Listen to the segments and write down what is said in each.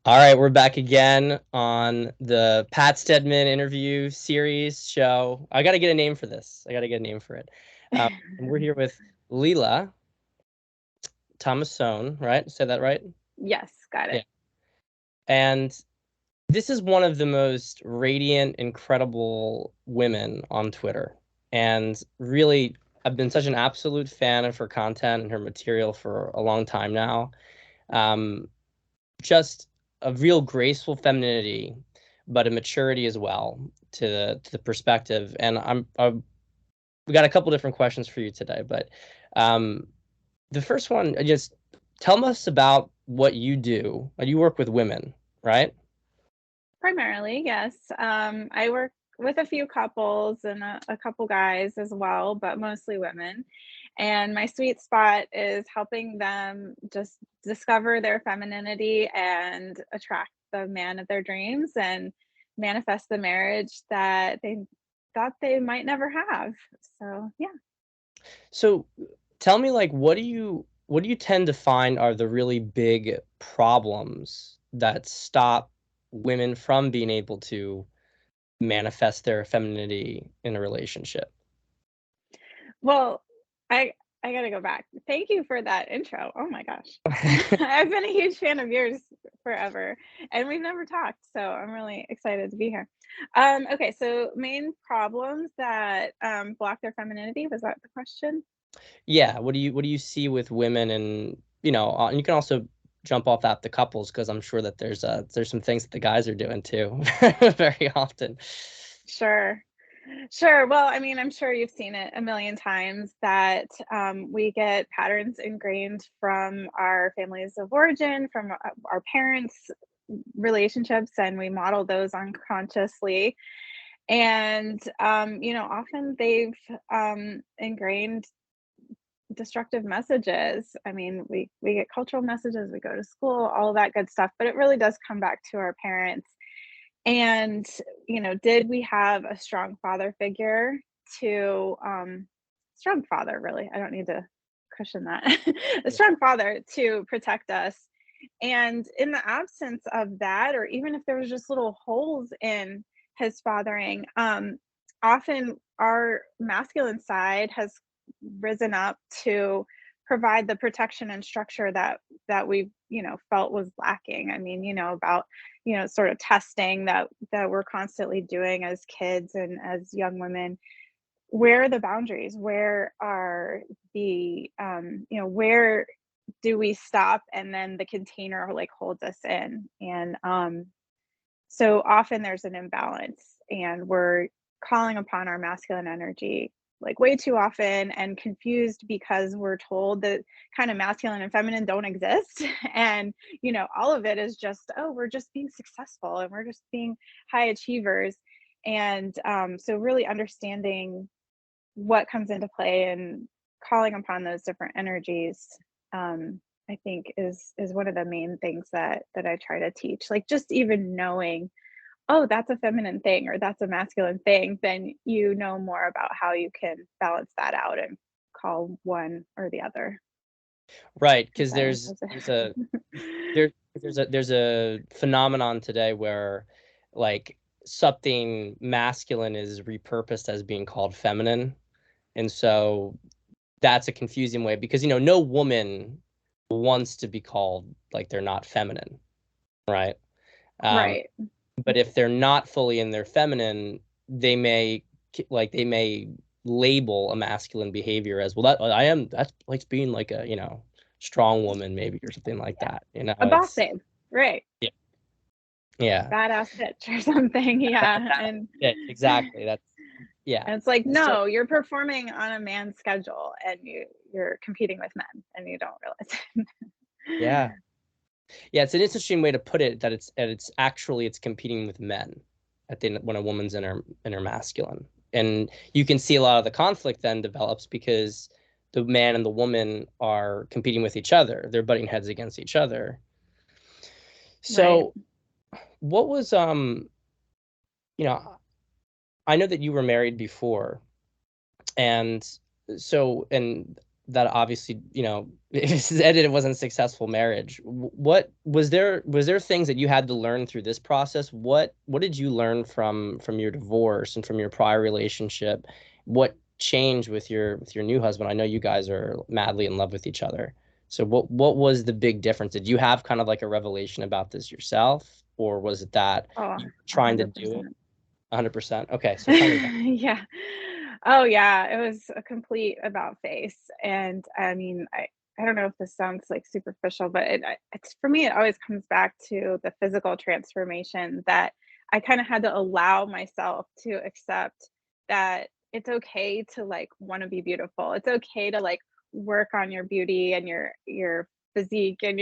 All right, we're back again on the Pat Stedman interview series show. I got to get a name for this. I got to get a name for it. And we're here with Leila Tomasone, right? Say that right? Yes, got Yeah. it. And this is one of the most radiant, incredible women on Twitter. And really, I've been such an absolute fan of her content and her material for a long time now. Um, just a real graceful femininity, but a maturity as well to the perspective. And we got a couple different questions for you today, but um, the first one, just tell us about what you do. You work with women, right? Primarily, yes. I work with a few couples and a couple guys as well, but mostly women. And my sweet spot is helping them just discover their femininity and attract the man of their dreams and manifest the marriage that they thought they might never have. So, yeah. So tell me, like, what do you tend to find are the really big problems that stop women from being able to manifest their femininity in a relationship? Well, I I gotta go back. Thank you for that intro. Oh my gosh. I've been a huge fan of yours forever, and we've never talked, so I'm really excited to be here. Okay, so main problems that block their femininity, was that the question? Yeah, what do you see with women, and and you can also jump off at the couples because I'm sure that there's some things that the guys are doing too very often. Sure. Sure. Well, I mean, I'm sure you've seen it a million times that we get patterns ingrained from our families of origin, from our parents' relationships, and we model those unconsciously. And, often they've ingrained destructive messages. I mean, we get cultural messages, we go to school, all of that good stuff, but it really does come back to our parents. And, did we have a strong father figure to strong father, really? I don't need to cushion that. A Yeah. strong father to protect us. And in the absence of that, or even if there was just little holes in his fathering, often our masculine side has risen up to provide the protection and structure that we felt was lacking. I mean, about sort of testing that we're constantly doing as kids and as young women. Where are the boundaries? Where are the where do we stop, and then the container like holds us in? And so often there's an imbalance, and we're calling upon our masculine energy like way too often, and confused because we're told that kind of masculine and feminine don't exist. And all of it is just, oh, we're just being successful and we're just being high achievers. And so really understanding what comes into play and calling upon those different energies, I think is one of the main things that I try to teach. Like, just even knowing, oh, that's a feminine thing or that's a masculine thing, then you know more about how you can balance that out and call one or the other. Right, If because that there's answers there's a it. there there's a phenomenon today where like something masculine is repurposed as being called feminine, and so that's a confusing way because no woman wants to be called like they're not feminine, right? Um, Right. but if they're not fully in their feminine, they may label a masculine behavior as, well, that I am, that's like being like a strong woman maybe, or something like Yeah. that. A boss It's babe. Right. yeah, yeah. Badass bitch or something. Yeah. That's it, exactly. That's yeah. And it's like, So no, you're performing on a man's schedule and you're competing with men and you don't realize it. yeah, yeah. It's an interesting way to put it, that it's competing with men at the when a woman's in her masculine, and you can see a lot of the conflict then develops because the man and the woman are competing with each other. They're butting heads against each other. Right. So what was you know I know that you were married before, and so, and that obviously, if it ended, it wasn't a successful marriage. What was there things that you had to learn through this process? What did you learn from your divorce and from your prior relationship? What changed with your new husband? I know you guys are madly in love with each other. So what was the big difference? Did you have kind of like a revelation about this yourself, or was it that Oh, you were trying to do it? 100%. 100%. Okay, so tell me about Yeah. Oh, yeah, it was a complete about face, and, I mean, I don't know if this sounds, like, superficial, but it's for me, it always comes back to the physical transformation that I kinda had to allow myself to accept that it's okay to, like, wanna be beautiful. It's okay to, like, work on your beauty and your physique and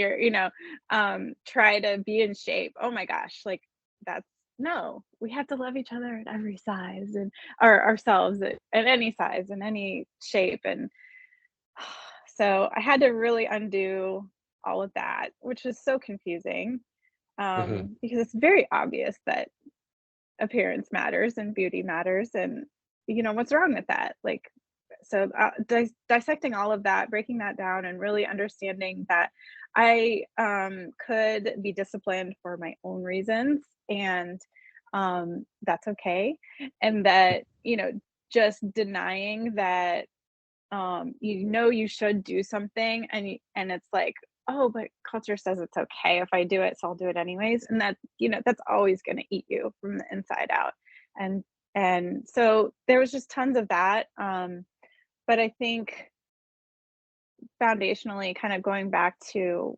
try to be in shape. Oh my gosh, like, that's no, we have to love each other at every size and or ourselves at any size and any shape. And so I had to really undo all of that, which was so confusing it. because it's very obvious that appearance matters and beauty matters. And, what's wrong with that? Like, so dissecting all of that, breaking that down, and really understanding that I could be disciplined for my own reasons, and that's okay. And that, just denying that you should do something, and it's like, oh, but culture says it's okay if I do it, so I'll do it anyways. And that's always going to eat you from the inside out. and and so there was just tons of that. But I think foundationally, kind of going back to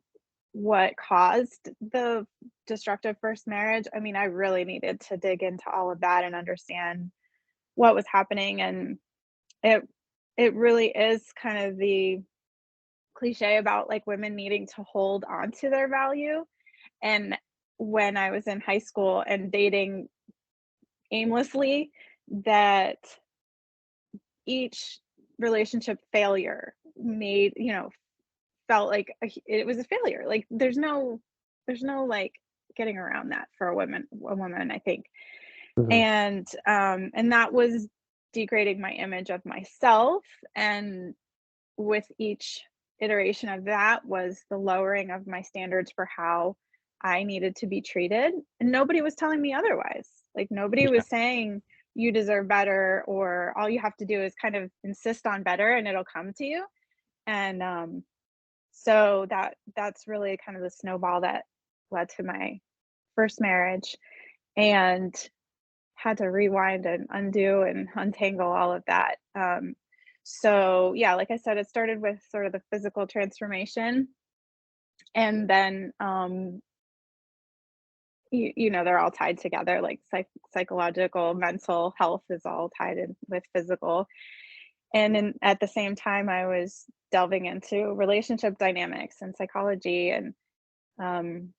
what caused the destructive first marriage, I mean, I really needed to dig into all of that and understand what was happening. And it it really is kind of the cliche about, like, women needing to hold on to their value. And when I was in high school and dating aimlessly, that each relationship failure felt like it was a failure. Like, there's no like getting around that for a woman, I think. Hmm. And that was degrading my image of myself. And with each iteration of that was the lowering of my standards for how I needed to be treated. And nobody was telling me otherwise. Like, nobody Yeah. was saying you deserve better, or all you have to do is kind of insist on better and it'll come to you. And so that's really kind of the snowball that led to my first marriage, and had to rewind and undo and untangle all of that. So yeah, like I said, it started with sort of the physical transformation, and then they're all tied together. Like, psychological, mental health is all tied in with physical. And then at the same time, I was delving into relationship dynamics and psychology. And um,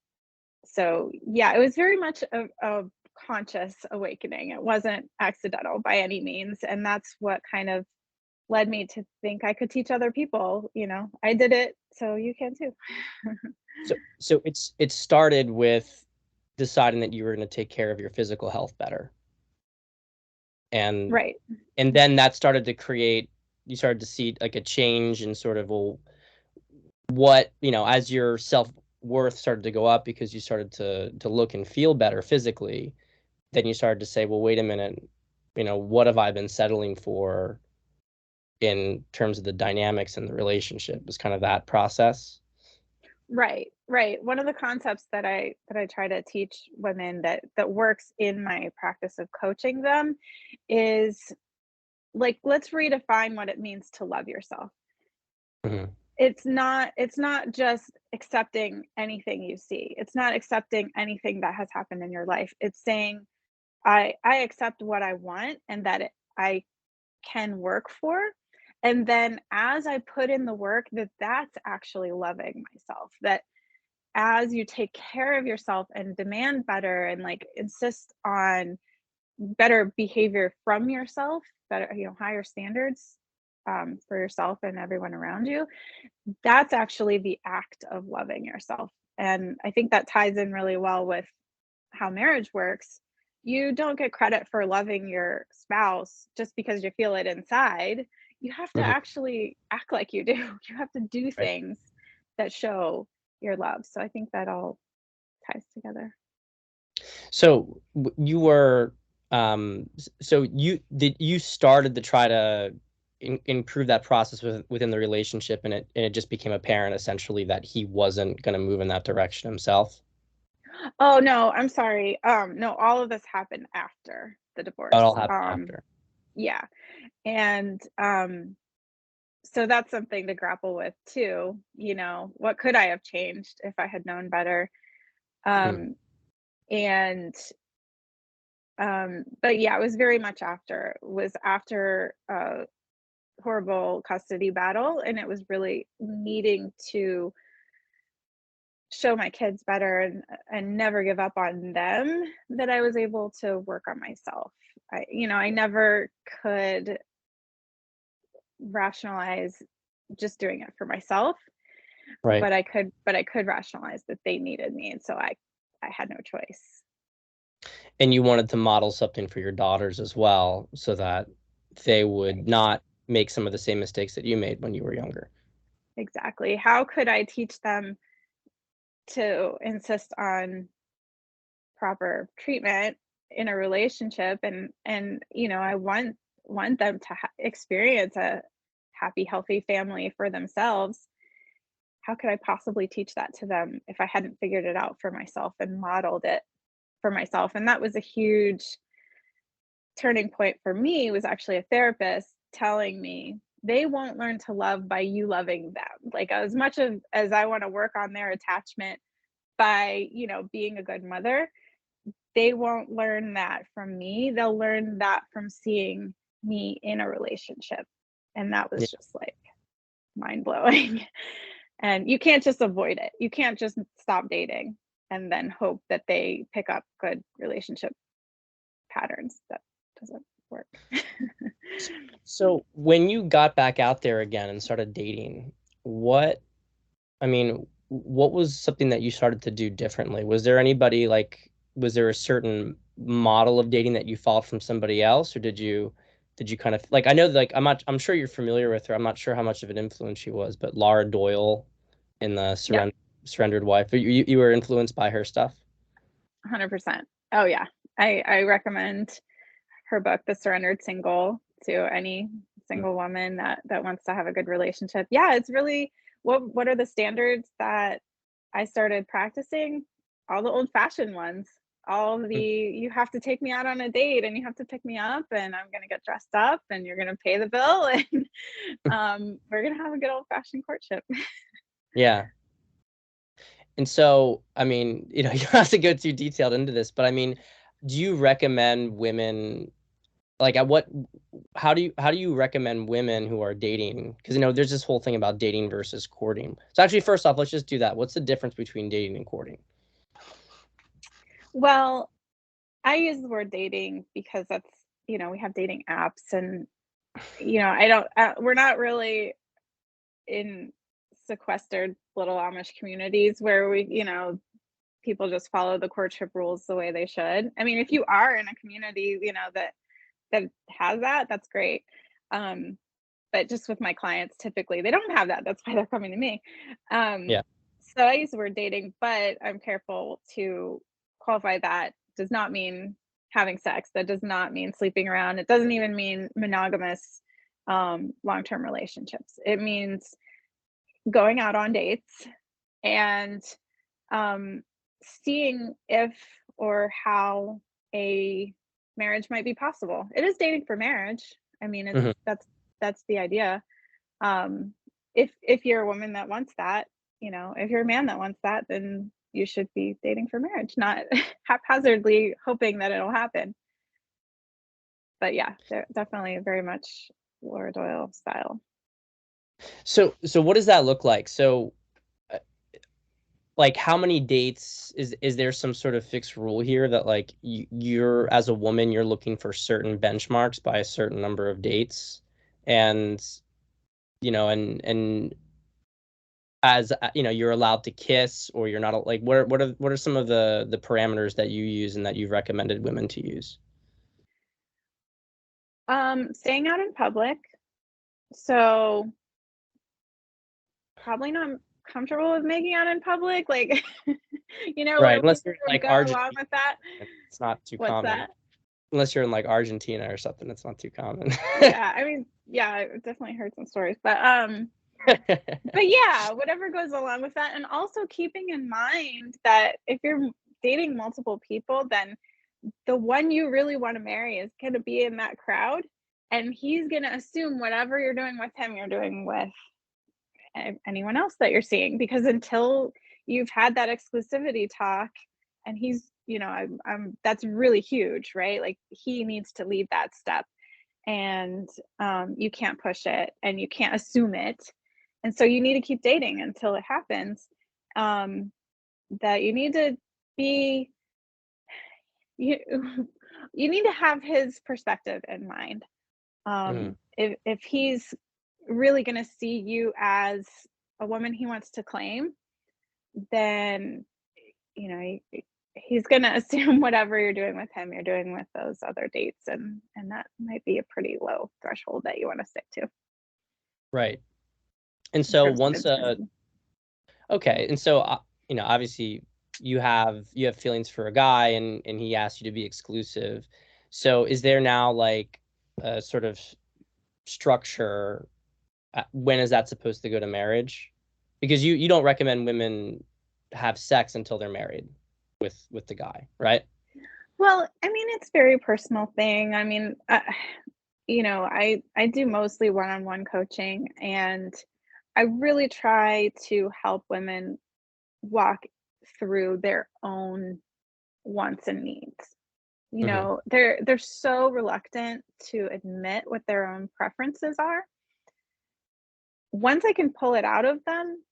so yeah, it was very much a conscious awakening. It wasn't accidental by any means, and that's what kind of led me to think I could teach other people. I did it, so you can too. So it started with deciding that you were going to take care of your physical health better, and Right. then that started to create. You started to see like a change in sort of, well, what, as your self worth started to go up because you started to look and feel better physically. Then you started to say, well, wait a minute, what have I been settling for in terms of the dynamics and the relationship? Was kind of that process. Right, right. One of the concepts that I try to teach women that works in my practice of coaching them is, like, let's redefine what it means to love yourself. Hmm. It's not just accepting anything you see. It's not accepting anything that has happened in your life. It's saying, I accept what I want, and that I can work for. And then as I put in the work, that's actually loving myself. That as you take care of yourself and demand better and, like, insist on better behavior from yourself, better, higher standards for yourself and everyone around you, that's actually the act of loving yourself. And I think that ties in really well with how marriage works. You don't get credit for loving your spouse just because you feel it inside. you have to Mhm. actually act like you do. You have to do Right. things that show your love. So I think that all ties together. So you were, so you started to try to improve that process within the relationship, and it just became apparent essentially that he wasn't going to move in that direction himself. Oh, no, I'm sorry. No, all of this happened after the It divorce. all happened after. Yeah. And so that's something to grapple with too. What could I have changed if I had known better? Mm. Um, and but yeah, it was very much after. It was after a horrible custody battle, and it was really needing to show my kids better and never give up on them that I was able to work on myself. I never could rationalize just doing it for myself, Right. but I could rationalize that they needed me, and so I had no choice. And you wanted to model something for your daughters as well, so that they would Right. not make some of the same mistakes that you made when you were younger. Exactly. How could I teach them to insist on proper treatment in a relationship, and I want them to experience a happy, healthy family for themselves. How could I possibly teach that to them if I hadn't figured it out for myself and modeled it for myself? And that was a huge turning point for me, was actually a therapist telling me they won't learn to love by you loving them. Like, as much as I want to work on their attachment by, being a good mother, they won't learn that from me. They'll learn that from seeing me in a relationship. And that Yeah. was just like mind blowing. And you can't just avoid it. You can't just stop dating and then hope that they pick up good relationship patterns. That doesn't work. So when you got back out there again and started dating, what I mean, what was something that you started to do differently? Was there anybody like, was there a certain model of dating that you followed from somebody else, or did you kind of like, I know like I'm sure you're familiar with her. I'm not sure how much of an influence she was, but Laura Doyle in the Yeah, Surrendered Wife. You were influenced by her stuff? 100%. Oh, yeah. I recommend her book, The Surrendered Single, to any Mm. single woman that wants to have a good relationship. Yeah, it's really what are the standards that I started practicing? All the old-fashioned ones. All of the, Mm. you have to take me out on a date and you have to pick me up and I'm gonna get dressed up and you're gonna pay the bill and we're gonna have a good old-fashioned courtship. Yeah. And so, I mean, you don't have to go too detailed into this, but I mean, do you recommend women like at what how do you recommend women who are dating, because there's this whole thing about dating versus courting. So actually, first off, let's just do that. What's the difference between dating and courting? Well, I use the word dating because that's, we have dating apps and, I don't, we're not really in sequestered little Amish communities where people just follow the courtship rules the way they should. I mean, if you are in a community, that has that, that's great. Um, but just with my clients, typically they don't have that. That's why they're coming to me. Um, Yeah. so I use the word dating, but I'm careful to qualify that does not mean having sex. That does not mean sleeping around. It doesn't even mean monogamous long-term relationships. It means going out on dates and um, seeing if or how a marriage might be possible. It is dating for marriage. I mean, it's Hmm. that's the idea. Um, if you're a woman that wants that, if you're a man that wants that, then you should be dating for marriage, not haphazardly hoping that it'll happen. But yeah, they're definitely very much Laura Doyle style. So what does that look like? So uh, like, how many dates is there some sort of fixed rule here that like you're as a woman you're looking for certain benchmarks by a certain number of dates, and and as you're allowed to kiss, or you're not, like what are some of the parameters that you use and that you've recommended women to use? Staying out in public, So probably not comfortable with making out in public, like, Right, where unless people you're in, would like, go along Argentina, with that. it's not too What's common. that? Unless you're in, like, Argentina or something, it's not too common. Yeah, I mean, yeah, I've definitely heard some stories, but yeah, whatever goes along with that, and also keeping in mind that if you're dating multiple people, then the one you really wanna marry is gonna be in that crowd, and he's gonna assume whatever you're doing with him, you're doing with anyone else that you're seeing, because until you've had that exclusivity talk, and he's, I'm that's really huge, right? Like, he needs to lead that step, and you can't push it and you can't assume it, and so you need to keep dating until it happens. um, that you need to be you, you need to have his perspective in mind. Mhm, If he's really going to see you as a woman he wants to claim, then you know he's going to assume whatever you're doing with him, you're doing with those other dates, and that might be a pretty low threshold that you want to stick to right. And in so terms of once, intimacy. okay, and so, obviously you have feelings for a guy, and he asked you to be exclusive. So is there now, like, a sort of structure, when is that supposed to go to marriage? Because you don't recommend women have sex until they're married with the guy, right? Well, I mean, it's very personal thing. I mean, I do mostly one-on-one coaching, and I really try to help women walk through their own wants and needs. Hmm. They're so reluctant to admit what their own preferences are. Once I can pull it out of them,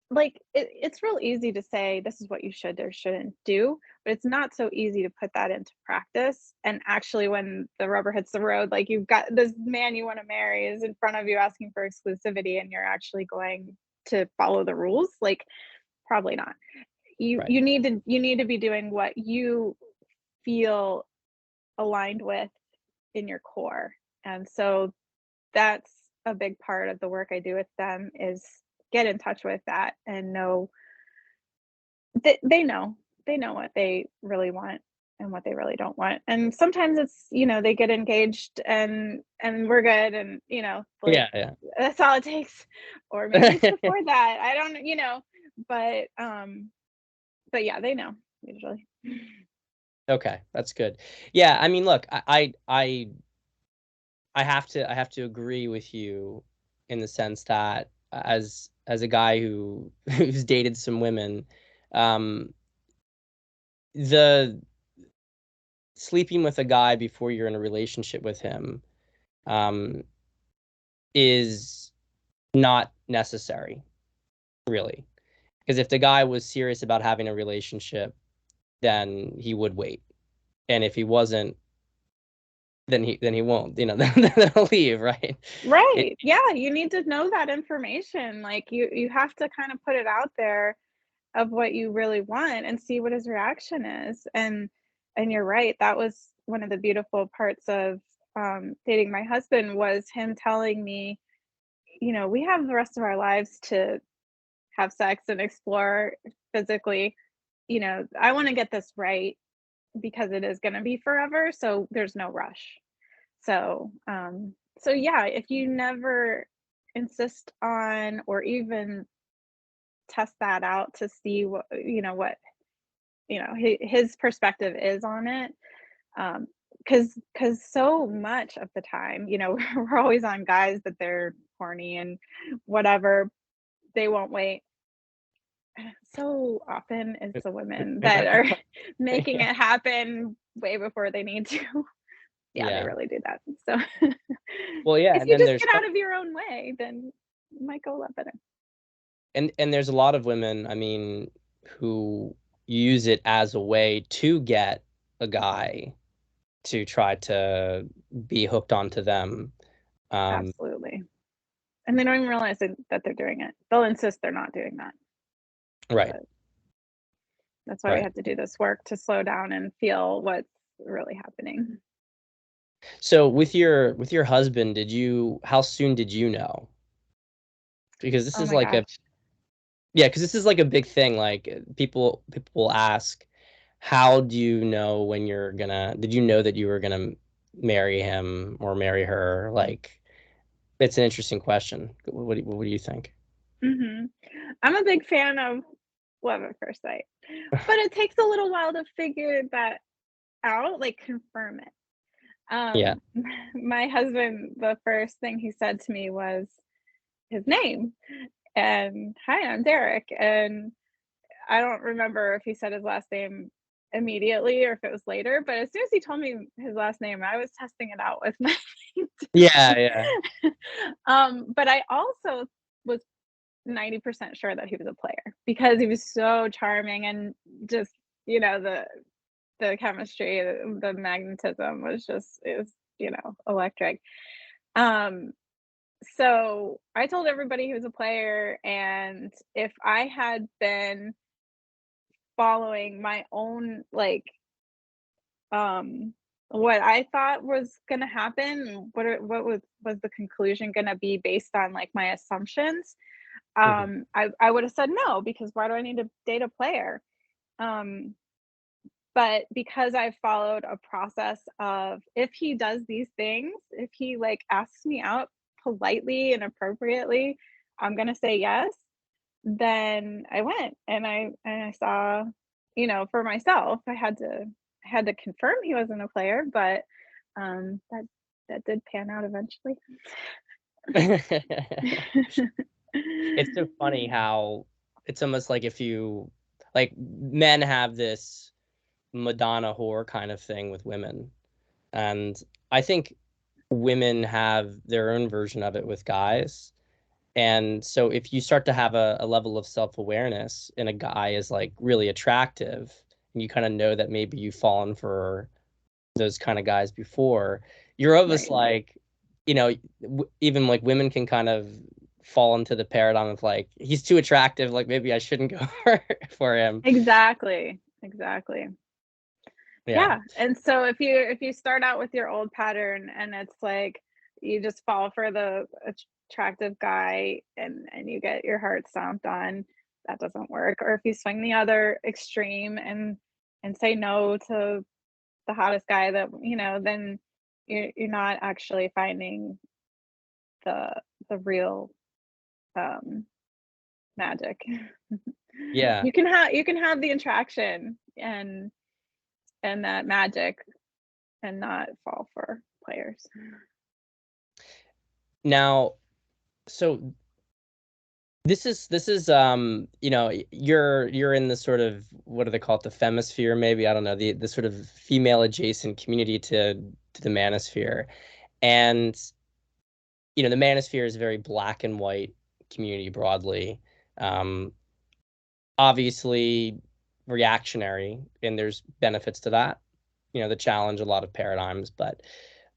like, it's real easy to say this is what you should or shouldn't do, but it's not so easy to put that into practice. And actually, when the rubber hits the road, like, you've got this man you want to marry is in front of you asking for exclusivity, and you're actually going to follow the rules, like, probably not. you Right. you need to you need to be doing what you feel aligned with in your core. And so that's a big part of the work I do with them, is get in touch with that and know that they know what they really want and what they really don't want. And sometimes it's, they get engaged and we're good, and like, Yeah, yeah. that's all it takes. Or maybe it's before that. I don't, but yeah, they know usually. Okay, that's good. Yeah, I mean, look, I have to agree with you in the sense that, as a guy who's dated some women, um, the sleeping with a guy before you're in a relationship with him, um, is not necessary, really. Because if the guy was serious about having a relationship, then he would wait, and if he wasn't, then he won't. Then he'll leave, right? It, Right. Yeah, you need to know that information. Like, you have to kind of put it out there of what you really want and see what his reaction is. And you're right. That was one of the beautiful parts of dating my husband, was him telling me, we have the rest of our lives to have sex and explore physically. I want to get this right because it is going to be forever. So there's no rush. So yeah, if you never insist on or even test that out to see what his perspective is on it, because so much of the time, we're always on guys that they're horny and whatever, they won't wait. So often it's the women that are making yeah. it happen way before they need to. Yeah, they Yeah. really do that. So Well, yeah, if and you then just there's get out of your own way, then it might go a lot better. and there's a lot of women, I mean, who use it as a way to get a guy to try to be hooked onto them. Um, Absolutely. And they don't even realize that they're doing it. They'll insist they're not doing that. right, But that's why we right. have to do this work to slow down and feel what's really happening. So with your husband, how soon did you know? Because this Oh is my like a gosh. yeah, because this is like a big thing. Like people will ask, how do you know when did you know that you were gonna marry him or marry her? Like, it's an interesting question. What do you think? hmm I'm a big fan of love at first sight, but it takes a little while to figure that out, like confirm it. Yeah. Um, my husband, the first thing he said to me was his name, and hi, I'm Derek. And I don't remember if he said his last name immediately or if it was later, but as soon as he told me his last name, I was testing it out with my Yeah, yeah. but I also was 90% sure that he was a player because he was so charming and just, the chemistry, the magnetism was just it was, electric. Um, so I told everybody he was a player, and if I had been following my own, like, what I thought was gonna happen, what was the conclusion gonna be based on, like, my assumptions, Mhm. I would have said no, because why do I need to date a player? Um, but because I followed a process of if he does these things, if he, like, asks me out politely and appropriately, I'm gonna say yes. Then I went and I saw, for myself. I had to confirm he wasn't a player, but, that did pan out eventually. It's so funny how it's almost like if you like men have this Madonna whore kind of thing with women. And I think women have their own version of it with guys. And so if you start to have a level of self-awareness and a guy is like really attractive, and you kind of know that maybe you've fallen for those kind of guys before, you're almost Right. like, even like women can kind of fall into the paradigm of like, he's too attractive, like maybe I shouldn't go for him. Exactly, exactly. Yeah. Yeah, and so if you start out with your old pattern and it's like you just fall for the attractive guy and you get your heart stomped on, that doesn't work. Or if you swing the other extreme and say no to the hottest guy, that then you're not actually finding the the real um magic. Yeah. You can have the attraction and that magic and not fall for players. Now, so this is you're in the sort of, what do they call it, the femisphere, maybe, I don't know, the sort of female adjacent community to the manosphere. And the manosphere is a very black and white community broadly. Um, Obviously reactionary, and there's benefits to that. The challenge a lot of paradigms, but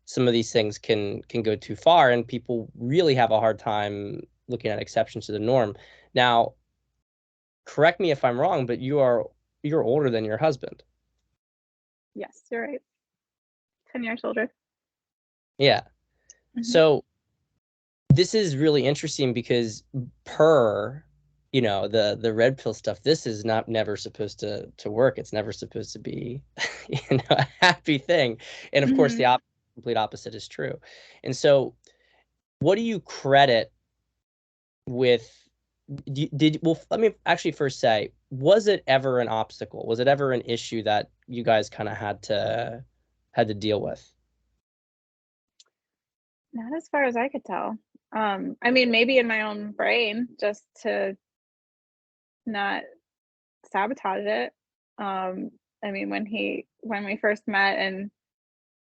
some of these things can go too far, and people really have a hard time looking at exceptions to the norm. Now, correct me if I'm wrong, but you're older than your husband. Yes, you're right. 10 years older. Yeah. Mhm. So this is really interesting because per the red pill stuff, this is not never supposed to work. It's never supposed to be a happy thing. And of course the Mhm. complete opposite is true. And so what do you credit with well, let me actually first say, was it ever an obstacle? Was it ever an issue that you guys kind of had to deal with? Not as far as I could tell. I mean, maybe in my own brain just to not sabotage it. I mean, when we first met and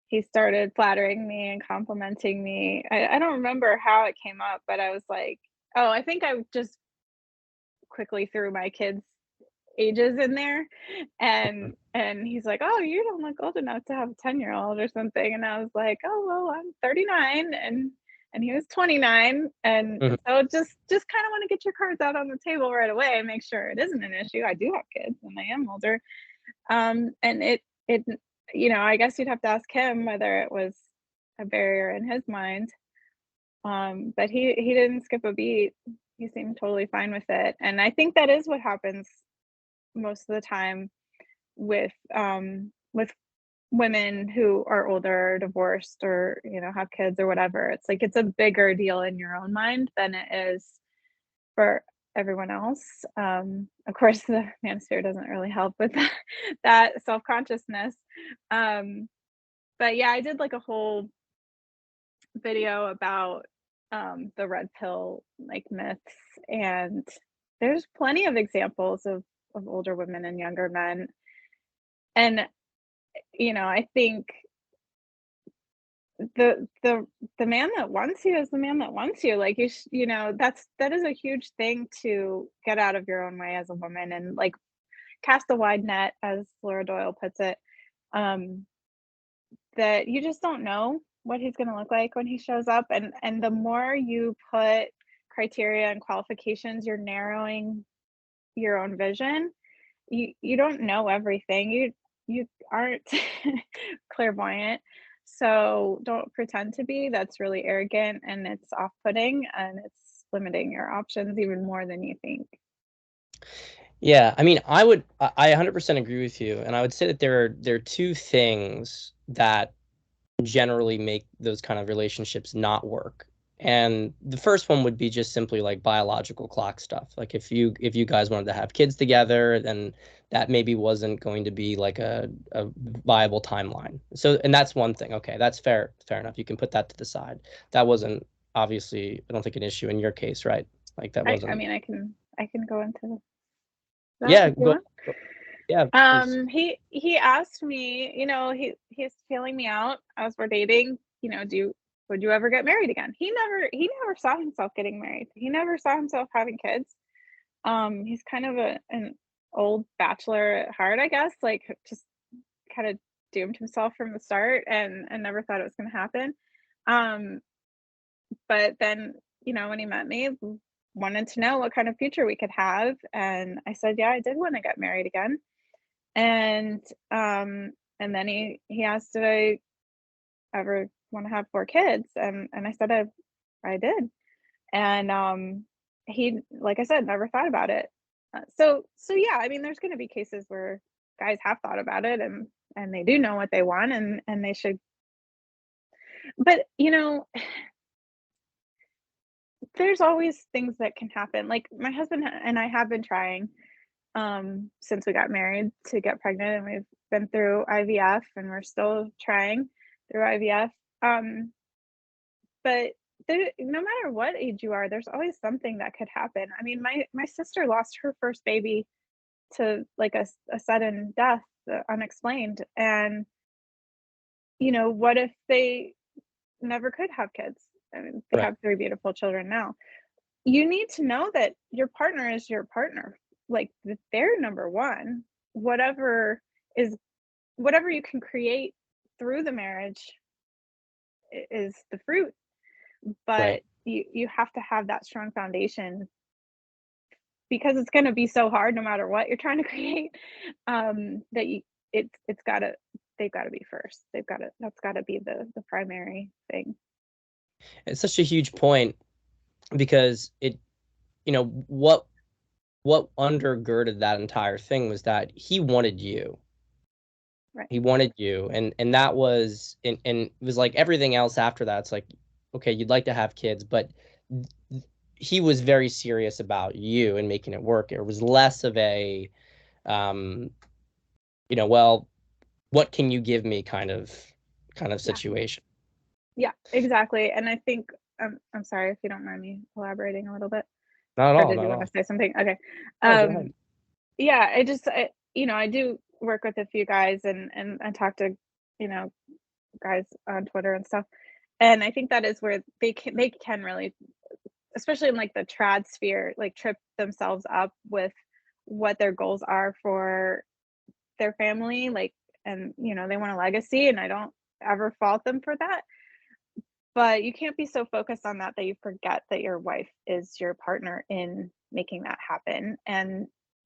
he started flattering me and complimenting me, I don't remember how it came up, but I was like, oh, I think I just quickly threw my kids' ages in there, and he's like, "Oh, you don't look old enough to have a 10-year-old or something," and I was like, "Oh, well, I'm 39," and he was 29, and Mhm. so just kinda wanna get your cards out on the table right away and make sure it isn't an issue. I do have kids, and I am older, and it I guess you'd have to ask him whether it was a barrier in his mind. But he didn't skip a beat. He seemed totally fine with it, and I think that is what happens most of the time with women who are older, or divorced, or have kids or whatever. It's like it's a bigger deal in your own mind than it is for everyone else. Of course, the manosphere doesn't really help with that self-consciousness. Um, but yeah, I did like a whole video about the red pill like myths, and there's plenty of examples of older women and younger men. And I think the man that wants you is the man that wants you. Like that is a huge thing to get out of your own way as a woman, and like cast a wide net, as Laura Doyle puts it. Um, that you just don't know what he's going to look like when he shows up, and the more you put criteria and qualifications, you're narrowing your own vision. You don't know everything. You aren't clairvoyant. So don't pretend to be. That's really arrogant, and it's off-putting, and it's limiting your options even more than you think. Yeah, I mean, I 100% agree with you, and I would say that there are two things that generally make those kind of relationships not work. And the first one would be just simply like biological clock stuff. Like if you guys wanted to have kids together, then that maybe wasn't going to be like a viable timeline. So, and that's one thing. Okay, that's fair enough. You can put that to the side. That wasn't obviously, I don't think, an issue in your case, right? Like that I wasn't. mean, I can go into that Yeah, if you want. yeah, please. He asked me, he's feeling me out as we're dating. Would you ever get married again? He never saw himself getting married. He never saw himself having kids. He's kind of an old bachelor at heart, I guess. Like, just kind of doomed himself from the start, and never thought it was going to happen. Um, but then, when he met me, wanted to know what kind of future we could have, and I said, yeah, I did want to get married again. And and then he asked, did I ever want to have 4 kids? And I said I did. And he, like I said, never thought about it. So yeah, I mean, there's going to be cases where guys have thought about it, and they do know what they want, and they should. But there's always things that can happen. Like, my husband and I have been trying since we got married to get pregnant, and we've been through IVF, and we're still trying through IVF. Um, but no matter what age you are, there's always something that could happen. I mean, my sister lost her first baby to like a sudden death, unexplained. And what if they never could have kids? I mean, they Right, have 3 beautiful children now. You need to know that your partner is your partner, like that they're number one. Whatever is whatever you can create through the marriage is the fruit, right. but you have to have that strong foundation, because it's going to be so hard no matter what you're trying to create. That you it's got to they've got to be first. That's got to be the primary thing. It's such a huge point because you know, what undergirded that entire thing was that he wanted you. Right. He wanted you, and that was and it was like everything else after that. It's like, okay, you'd like to have kids, but he was very serious about you and making it work. It was less of a, um, well, what can you give me kind of Yeah. situation. Yeah, exactly. And I think, I'm sorry if you don't mind me elaborating a little bit. Not at Or all, did not you at want to all. say something? Okay. Oh, go ahead. Um, yeah, I do work with a few guys, and I talk to, you know, guys on Twitter and stuff. And I think that is where they can really, especially in like the trad sphere, like trip themselves up with what their goals are for their family, like, and they want a legacy, and I don't ever fault them for that. But you can't be so focused on that you forget that your wife is your partner in making that happen.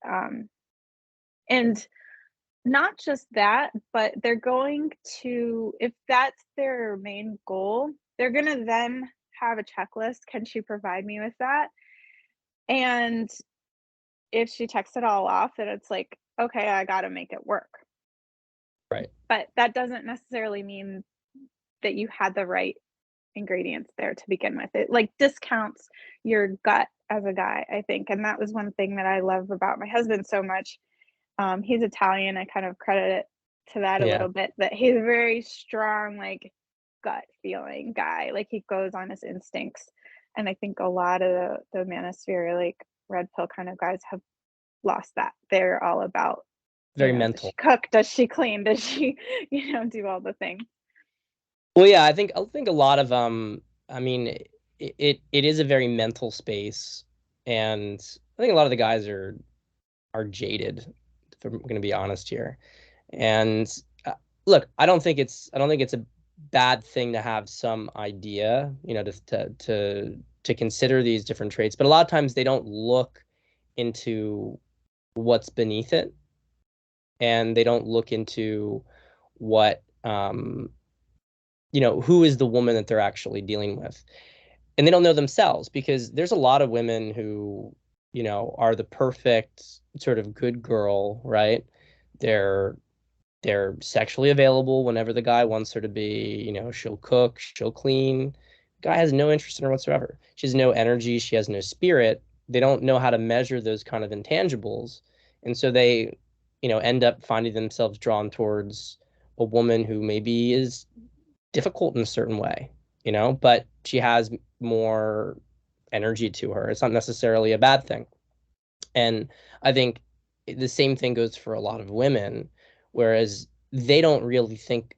Um and not just that, but they're going to, if that's their main goal, they're gonna then have a checklist. Can she provide me with that? And if she checks it all off, then it's like, okay, I gotta make it work. Right. But that doesn't necessarily mean that you had the right ingredients there to begin with. It like discounts your gut as a guy, I think. And that was one thing that I love about my husband so much. He's Italian. I kind of credit it to that a Yeah. little bit, that he's a very strong, like gut feeling guy. Like he goes on his instincts. And I think a lot of the manosphere, like red pill kind of guys have lost that. They're all about, Very does she mental. cook? Does she clean? Does she, do all the things? Well, yeah, I think a lot of I mean, it is a very mental space, and I think a lot of the guys are jaded, if I'm going to be honest here. And uh, look, I don't think it's a bad thing to have some idea, to consider these different traits, but a lot of times they don't look into what's beneath it, and they don't look into what who is the woman that they're actually dealing with. And they don't know themselves, because there's a lot of women who, are the perfect sort of good girl, right? They're they're sexually available whenever the guy wants her to be. She'll cook, she'll clean. Guy has no interest in her whatsoever. She has no energy, she has no spirit. They don't know how to measure those kind of intangibles. And so they, end up finding themselves drawn towards a woman who maybe is difficult in a certain way, but she has more energy to her. It's not necessarily a bad thing. And I think the same thing goes for a lot of women, whereas they don't really think,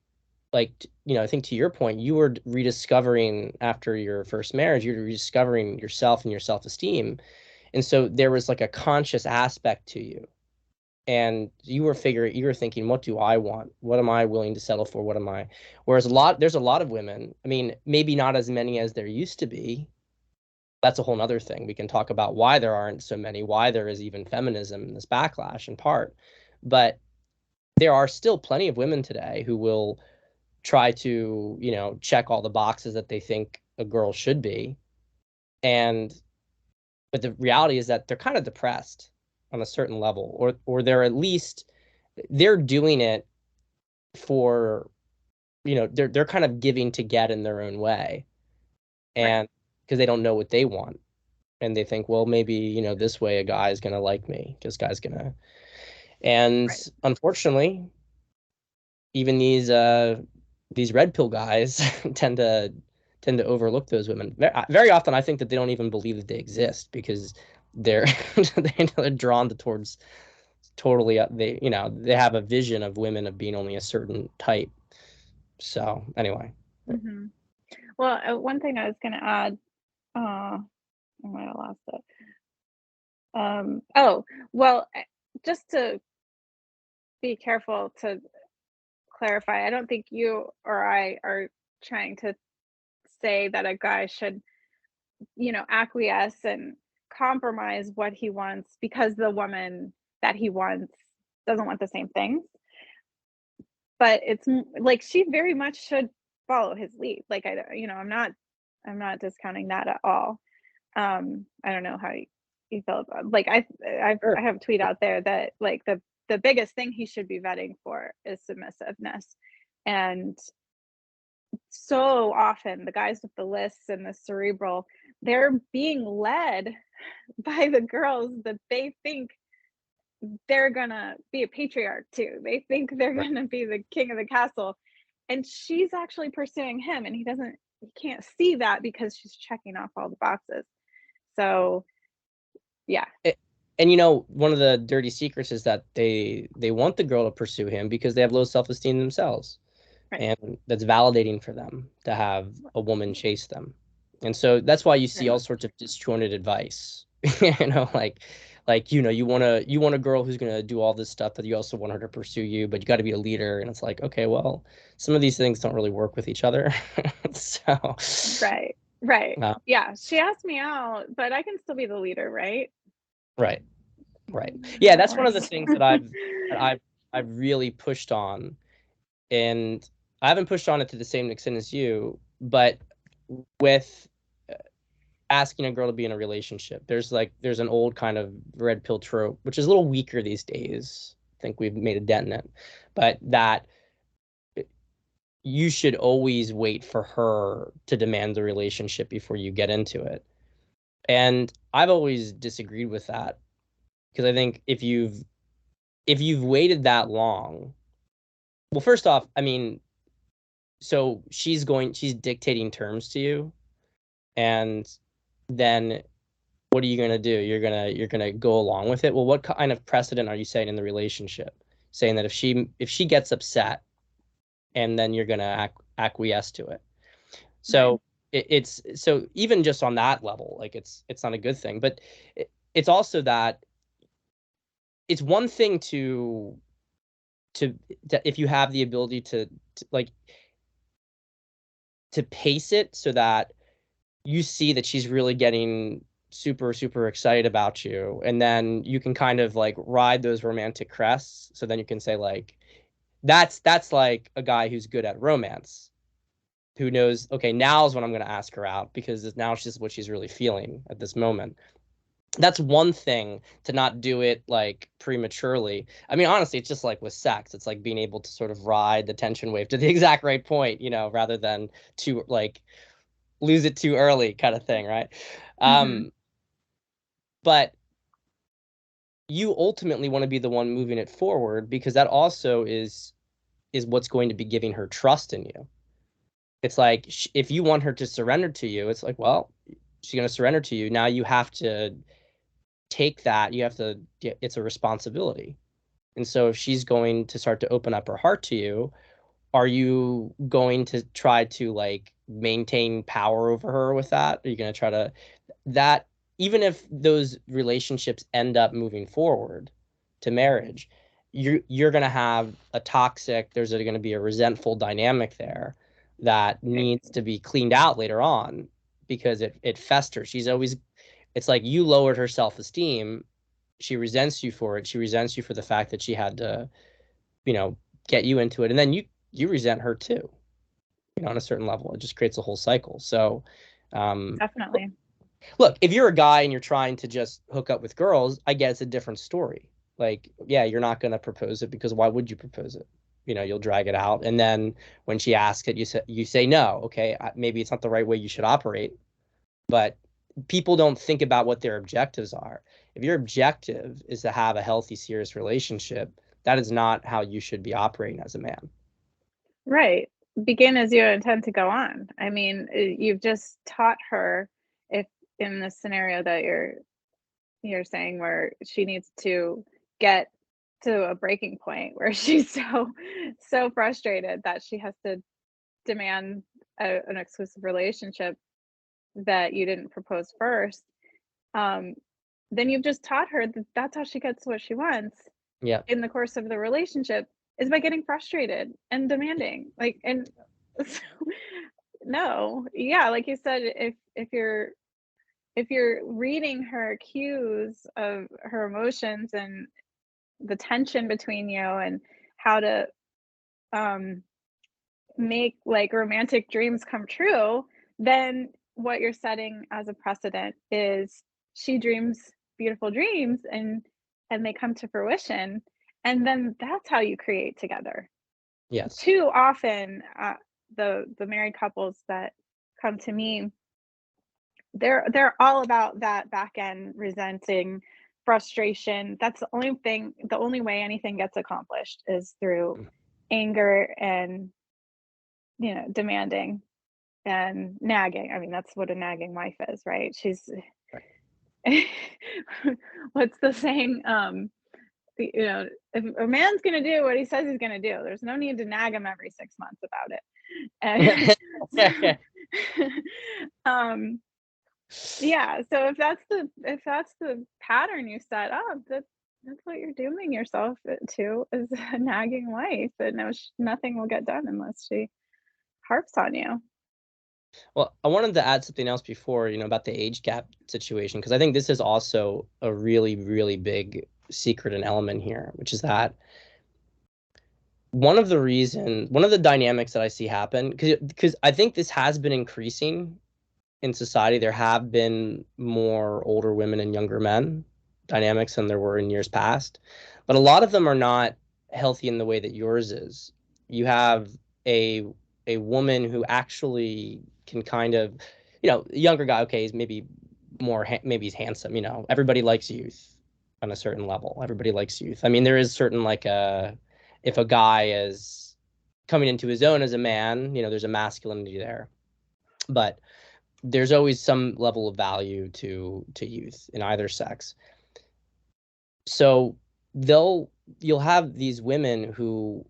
like, I think to your point, you were rediscovering after your first marriage, you're rediscovering yourself and your self-esteem. And so there was like a conscious aspect to you. And you were thinking, what do I want? What am I willing to settle for? What am I? Whereas there's a lot of women, I mean, maybe not as many as there used to be. That's a whole nother thing. We can talk about why there aren't so many, why there is even feminism and this backlash in part. But there are still plenty of women today who will try to, check all the boxes that they think a girl should be. And but the reality is that they're kind of depressed on a certain level, or they're at least they're doing it for, they're kind of giving to get in their own way. Right, And because they don't know what they want, and they think, well, maybe, this way a guy's gonna like me, this guy's gonna. And right. unfortunately, even these red pill guys tend to overlook those women very often. I think that they don't even believe that they exist, because they're they're drawn towards totally, they have a vision of women of being only a certain type. So anyway. Hmm. Well, one thing I was going to add, I might have lost it. Oh, well, just to be careful to clarify, I don't think you or I are trying to say that a guy should, acquiesce and compromise what he wants because the woman that he wants doesn't want the same things. But it's like she very much should follow his lead. Like I'm not discounting that at all. I don't know how you feel about, like, I Sure. have a tweet out there that like the biggest thing he should be vetting for is submissiveness. And so often the guys with the lists and the cerebral, they're being led by the girls that they think they're gonna be a patriarch too. They think they're Right. gonna be the king of the castle. And she's actually pursuing him, and he can't see that because she's checking off all the boxes. So yeah, A- And one of the dirty secrets is that they want the girl to pursue him because they have low self-esteem themselves. right, And that's validating for them to have a woman chase them. And so that's why you see very all much. sorts of disjointed advice. You want a girl who's gonna do all this stuff, but you also want her to pursue you, but you got to be a leader. And it's like, okay, well, some of these things don't really work with each other. So, Right, right. uh, Yeah, she asked me out, but I can still be the leader, right? right. Right. Yeah, That that's one of the works. things that I've I've really pushed on, and I haven't pushed on it to the same extent as you, but with asking a girl to be in a relationship, there's an old kind of red pill trope, which is a little weaker these days. I think we've made a dent in it, but that you should always wait for her to demand the relationship before you get into it. And I've always disagreed with that, because I think if you've waited that long, well, first off, I mean, so she's dictating terms to you, and then what are you going to do? You're going to go along with it. Well, what kind of precedent are you setting in the relationship, saying that if she gets upset, and then you're going to acquiesce to it? Right. So it's so even just on that level, like it's not a good thing. But it's also that it's one thing to, if you have the ability to like to pace it so that you see that she's really getting super super excited about you, and then you can kind of like ride those romantic crests, so then you can say like that's like a guy who's good at romance, who knows, okay, now's when I'm going to ask her out, because now she's what she's really feeling at this moment. That's one thing, to not do it like prematurely. I mean, honestly, it's just like with sex. It's like being able to sort of ride the tension wave to the exact right point, rather than to like lose it too early kind of thing, right? Hmm. Um, but you ultimately want to be the one moving it forward, because that also is what's going to be giving her trust in you. It's like, if you want her to surrender to you, it's like, well, she's going to surrender to you. Now you have to take that. You have to, it's a responsibility. And so if she's going to start to open up her heart to you, are you going to try to like maintain power over her with that? Are you going to try to, that, even if those relationships end up moving forward to marriage, you're going to have a toxic, there's going to be a resentful dynamic there that Right. needs to be cleaned out later on, because it festers. She's always, it's like you lowered her self-esteem. She resents you for it. She resents you for the fact that she had to, you know, get you into it. And then you resent her too, on a certain level. It just creates a whole cycle. So, um, Definitely. look, if you're a guy and you're trying to just hook up with girls, I guess it's a different story. Like, yeah, you're not going to propose it, because why would you propose it? You'll drag it out, and then when she asks it, you say no. Okay, maybe it's not the right way you should operate, but people don't think about what their objectives are. If your objective is to have a healthy, serious relationship, that is not how you should be operating as a man. Right. Begin as you intend to go on. I mean, you've just taught her, if in the scenario that you're saying, where she needs to get to a breaking point where she's so frustrated that she has to demand an exclusive relationship that you didn't propose first, um, then you've just taught her that that's how she gets what she wants Yeah. in the course of the relationship, is by getting frustrated and demanding. Like, and so, no, yeah, like you said, if you're reading her cues of her emotions and the tension between you, and how to um make like romantic dreams come true, then what you're setting as a precedent is she dreams beautiful dreams, and they come to fruition, and then that's how you create together. Yes. Too often, the married couples that come to me, they're all about that back end resenting, frustration. That's the only way anything gets accomplished is through anger and, demanding and nagging. I mean, that's what a nagging wife is, right? She's Right. what's the saying? If a man's gonna do what he says he's gonna do, there's no need to nag him every 6 months about it. And so, um, yeah. So if that's the pattern you set up, that's what you're dooming yourself to, is a nagging wife that knows nothing will get done unless she harps on you. Well, I wanted to add something else before, about the age gap situation, because I think this is also a really, really big secret and element here, which is that one of the dynamics that I see happen, because I think this has been increasing in society. There have been more older women and younger men dynamics than there were in years past, but a lot of them are not healthy in the way that yours is. You have a a woman who actually can kind of, a younger guy, okay, is maybe maybe he's handsome, everybody likes youth on a certain level. Everybody likes youth. I mean, there is certain like if a guy is coming into his own as a man, there's a masculinity there. But there's always some level of value to youth in either sex. So you'll have these women who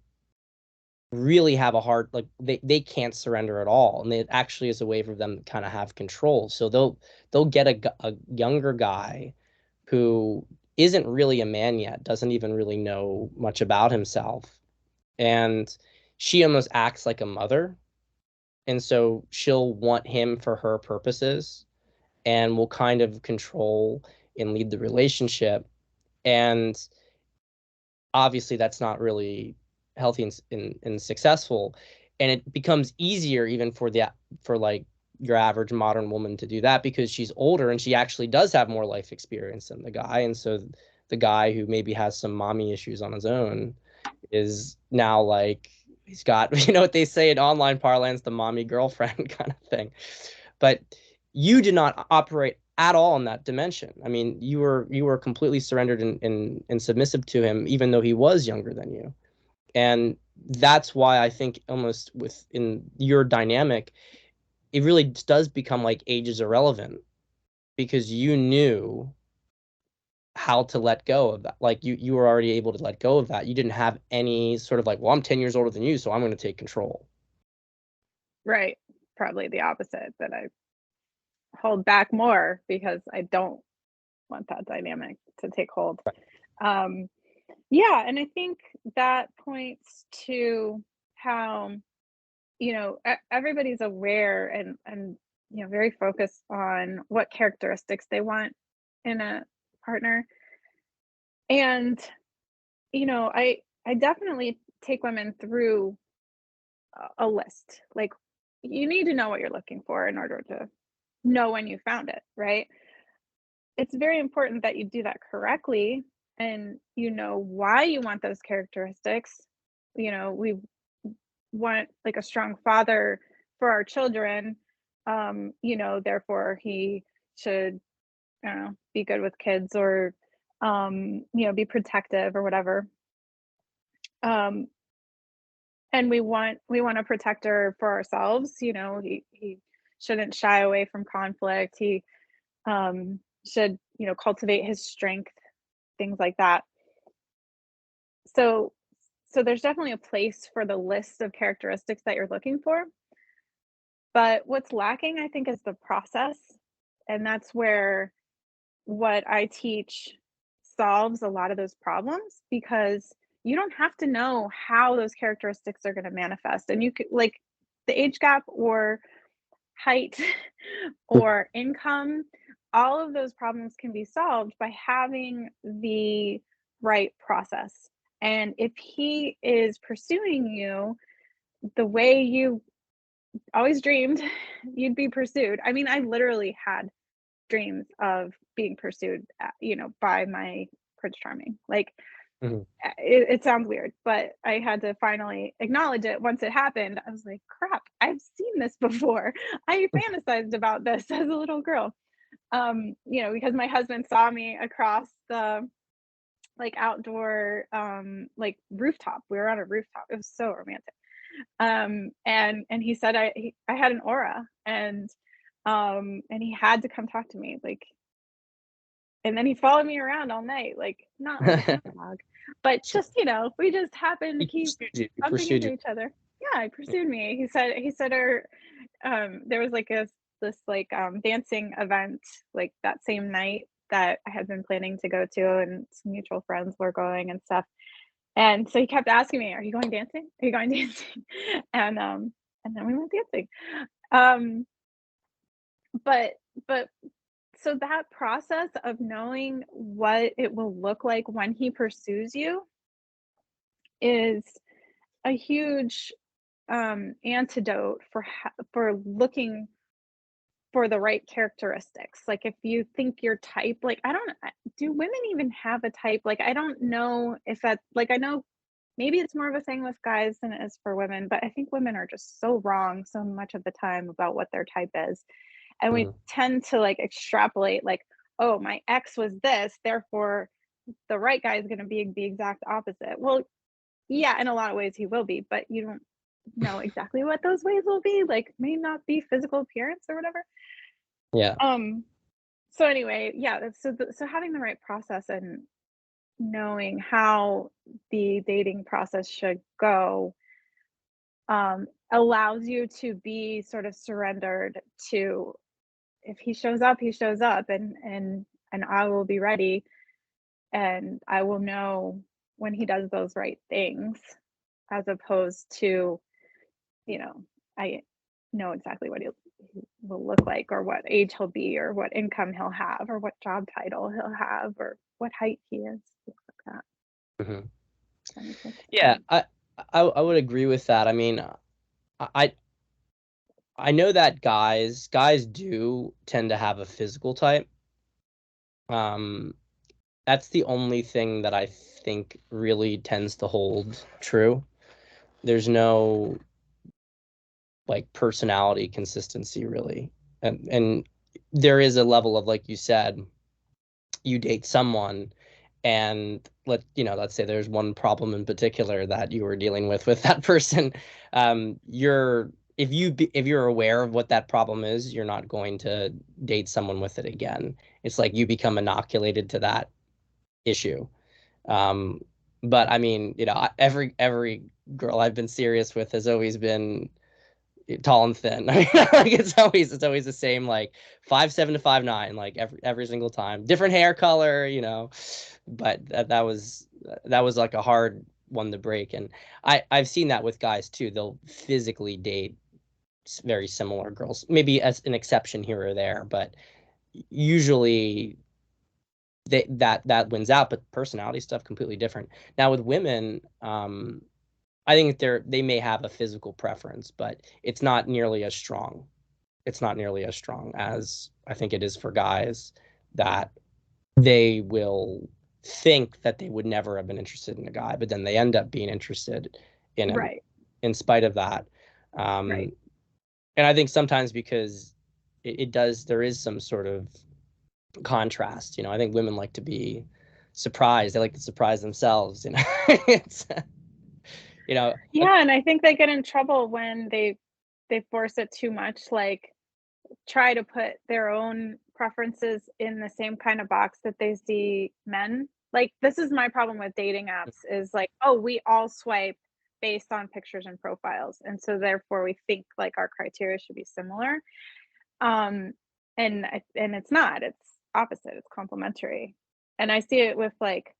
really have a hard, like they can't surrender at all, and it actually is a way for them to kind of have control. So they'll get a younger guy who isn't really a man yet, doesn't even really know much about himself, and she almost acts like a mother, and so she'll want him for her purposes and will kind of control and lead the relationship. And obviously, that's not really healthy and successful. And it becomes easier even for like your average modern woman to do that because she's older and she actually does have more life experience than the guy. And so the guy who maybe has some mommy issues on his own is now like he's got, what they say in online parlance, the mommy girlfriend kind of thing. But you did not operate at all in that dimension. I mean, you were completely surrendered and submissive to him, even though he was younger than you. And that's why I think almost within your dynamic, it really does become like age is irrelevant because you knew how to let go of that. Like you were already able to let go of that. You didn't have any sort of like, well, I'm 10 years older than you, so I'm going to take control. Right. Probably the opposite, that I hold back more because I don't want that dynamic to take hold. Um, yeah, and I think that points to how, everybody's aware and very focused on what characteristics they want in a partner. And I definitely take women through a list. Like, you need to know what you're looking for in order to know when you found it, right? It's very important that you do that correctly and you know why you want those characteristics. We want like a strong father for our children. Therefore he should, I don't know, be good with kids or be protective or whatever. Um, and we want a protector for ourselves. He shouldn't shy away from conflict. He should, cultivate his strength, things like that. So so there's definitely a place for the list of characteristics that you're looking for. But what's lacking, I think, is the process. And that's where what I teach solves a lot of those problems because you don't have to know how those characteristics are going to manifest. And you could, like, the age gap or height or income, all of those problems can be solved by having the right process. And if he is pursuing you the way you always dreamed you'd be pursued. I mean, I literally had dreams of being pursued, by my Prince Charming. Like, Mhm. it sounds weird, but I had to finally acknowledge it once it happened. I was like, crap, I've seen this before. I fantasized about this as a little girl. Because my husband saw me across the like outdoor like rooftop. We were on a rooftop. It was so romantic. And he said I had an aura and he had to come talk to me, like, and then he followed me around all night, like, not like a dog, but just, we just happened to He keep pursued you. He bumping pursued into you. each other. Yeah, he pursued me. He said there was like this like dancing event like that same night that I had been planning to go to, and some mutual friends were going and stuff. And so he kept asking me, "Are you going dancing? Are you going dancing?" And then we went dancing. Um, but but so that process of knowing what it will look like when he pursues you is a huge antidote for looking for the right characteristics. Like if you think your type, like do women even have a type? Like I don't know if that, like I know maybe it's more of a thing with guys than it is for women, but I think women are just so wrong so much of the time about what their type is. And we Mhm. tend to like extrapolate like, oh, my ex was this, therefore the right guy is going to be the exact opposite. Well, yeah, in a lot of ways he will be, but you don't know exactly what those ways will be. Like may not be physical appearance or whatever. Yeah. Um, so anyway, yeah, so having the right process and knowing how the dating process should go allows you to be sort of surrendered to, if he shows up, he shows up, and I will be ready, and I will know when he does those right things, as opposed to, you know, I know exactly what he will look like, or what age he'll be, or what income he'll have, or what job title he'll have, or what height he is, things like that. Mhm. Does that make sense? Yeah, I would agree with that. I mean, I I know that guys do tend to have a physical type. Um, that's the only thing that I think really tends to hold true. There's no like personality consistency really. And there is a level of, like you said, you date someone and let's say there's one problem in particular that you were dealing with that person. You're if you're aware of what that problem is, you're not going to date someone with it again. It's like you become inoculated to that issue. um but I mean, every girl I've been serious with has always been tall and thin. I mean, like it's always the same, like 5'7" to 5'9", like every single time. Different hair color, but that was like a hard one to break. And I've seen that with guys too. They'll physically date very similar girls, maybe as an exception here or there, but usually that wins out. But personality stuff completely different. Now with women, I think they may have a physical preference, but it's not nearly as strong. It's not nearly as strong as I think it is for guys, that they will think that they would never have been interested in a guy, but then they end up being interested in him Right, in spite of that. right. Um, and I think sometimes because it does, there is some sort of contrast. I think women like to be surprised. They like to surprise themselves. It's you know, Yeah, and I think they get in trouble when they force it too much, like, try to put their own preferences in the same kind of box that they see men. Like, this is my problem with dating apps is like, "Oh, we all swipe based on pictures and profiles, and so therefore we think, like, our criteria should be similar." Um, and it's not, it's opposite, it's complementary. And I see it with, like,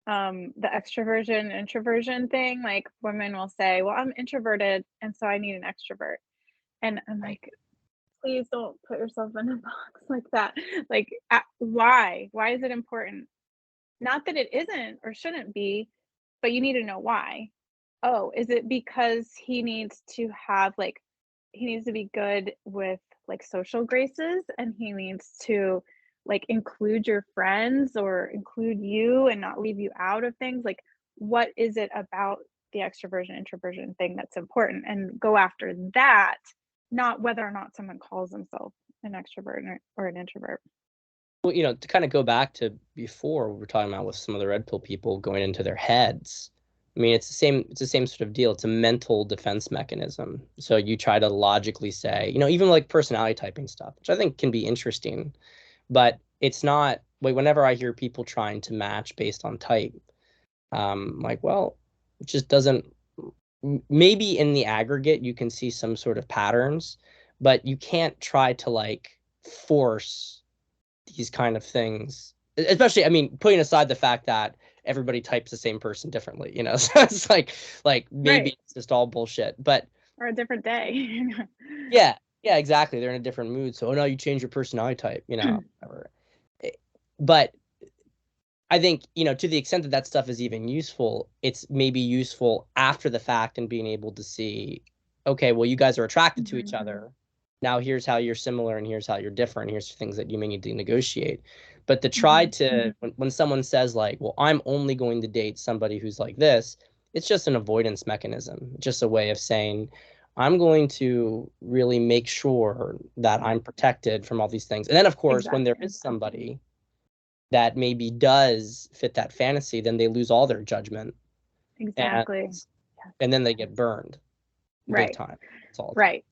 the extroversion introversion thing. Like women will say, well, I'm introverted and so I need an extrovert, and I'm like, please don't put yourself in a box like that. Like why is it important? Not that it isn't or shouldn't be, but you need to know why. Oh, is it because he needs to be good with like social graces, and he needs to like include your friends or include you and not leave you out of things? Like what is it about the extroversion introversion thing that's important, and go after that, not whether or not someone calls themselves an extrovert or an introvert. well, to kind of go back to before we were talking about with some of the red pill people going into their heads. I mean, it's the same sort of deal. It's a mental defense mechanism. So you try to logically say, even like personality typing stuff, which I think can be interesting, but it's not like whenever I hear people trying to match based on type, like, well, it just doesn't. Maybe in the aggregate you can see some sort of patterns, but you can't try to like force these kind of things. Especially, I mean, putting aside the fact that everybody types the same person differently, so it's like maybe Right. it's just all bullshit. But Or a different day. yeah, yeah, exactly. They're in a different mood. So, oh no, you change your personality type, whatever. But I think, to the extent that that stuff is even useful, it's maybe useful after the fact and being able to see, okay, well, you guys are attracted to each other. Now here's how you're similar and here's how you're different. Here's things that you may need to negotiate. But to try to, when someone says like, well, I'm only going to date somebody who's like this, it's just an avoidance mechanism, just a way of saying, I'm going to really make sure that I'm protected from all these things. And then, of course, when there is somebody that maybe does fit that fantasy, then they lose all their judgment. Exactly. And then they get burned big time. That's all. Right.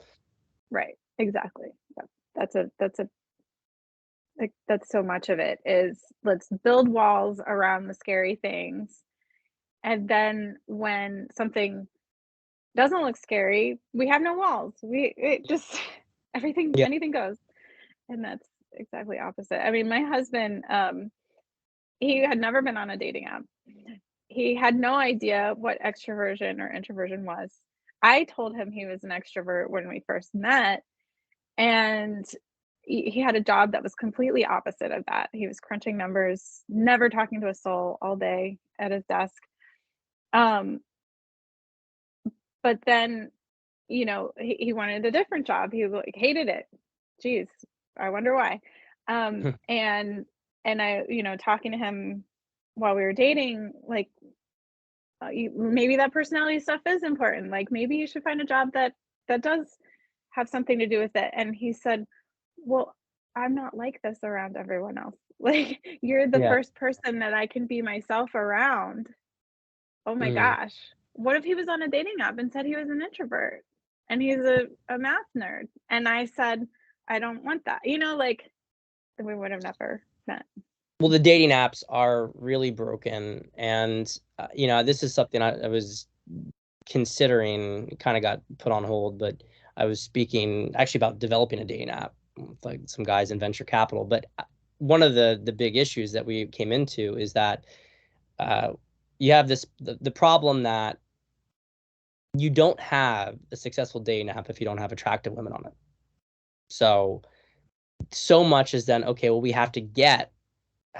Exactly. That's so much of it is let's build walls around the scary things. And then when something doesn't look scary, we have no walls. It just Yeah. anything goes. And that's exactly opposite. I mean, my husband, he had never been on a dating app. He had no idea what extroversion or introversion was. I told him he was an extrovert when we first met, and he had a job that was completely opposite of that. He was crunching numbers, never talking to a soul all day at his desk. But then, he wanted a different job. He like hated it. Geez, I wonder why. And I, talking to him while we were dating, like maybe that personality stuff is important. Like maybe you should find a job that does have something to do with it. And he said, "Well, I'm not like this around everyone else. Like you're the Yeah. first person that I can be myself around." Oh my Mm. gosh. What if he was on a dating app and said he was an introvert and he's a math nerd? And I said, I don't want that. Like then we would have never met. Well, the dating apps are really broken. And, this is something I was considering, kind of got put on hold, but I was speaking actually about developing a dating app with like some guys in venture capital. But one of the big issues that we came into is that you have the problem that you don't have a successful dating app if you don't have attractive women on it. So much is then, okay, well, how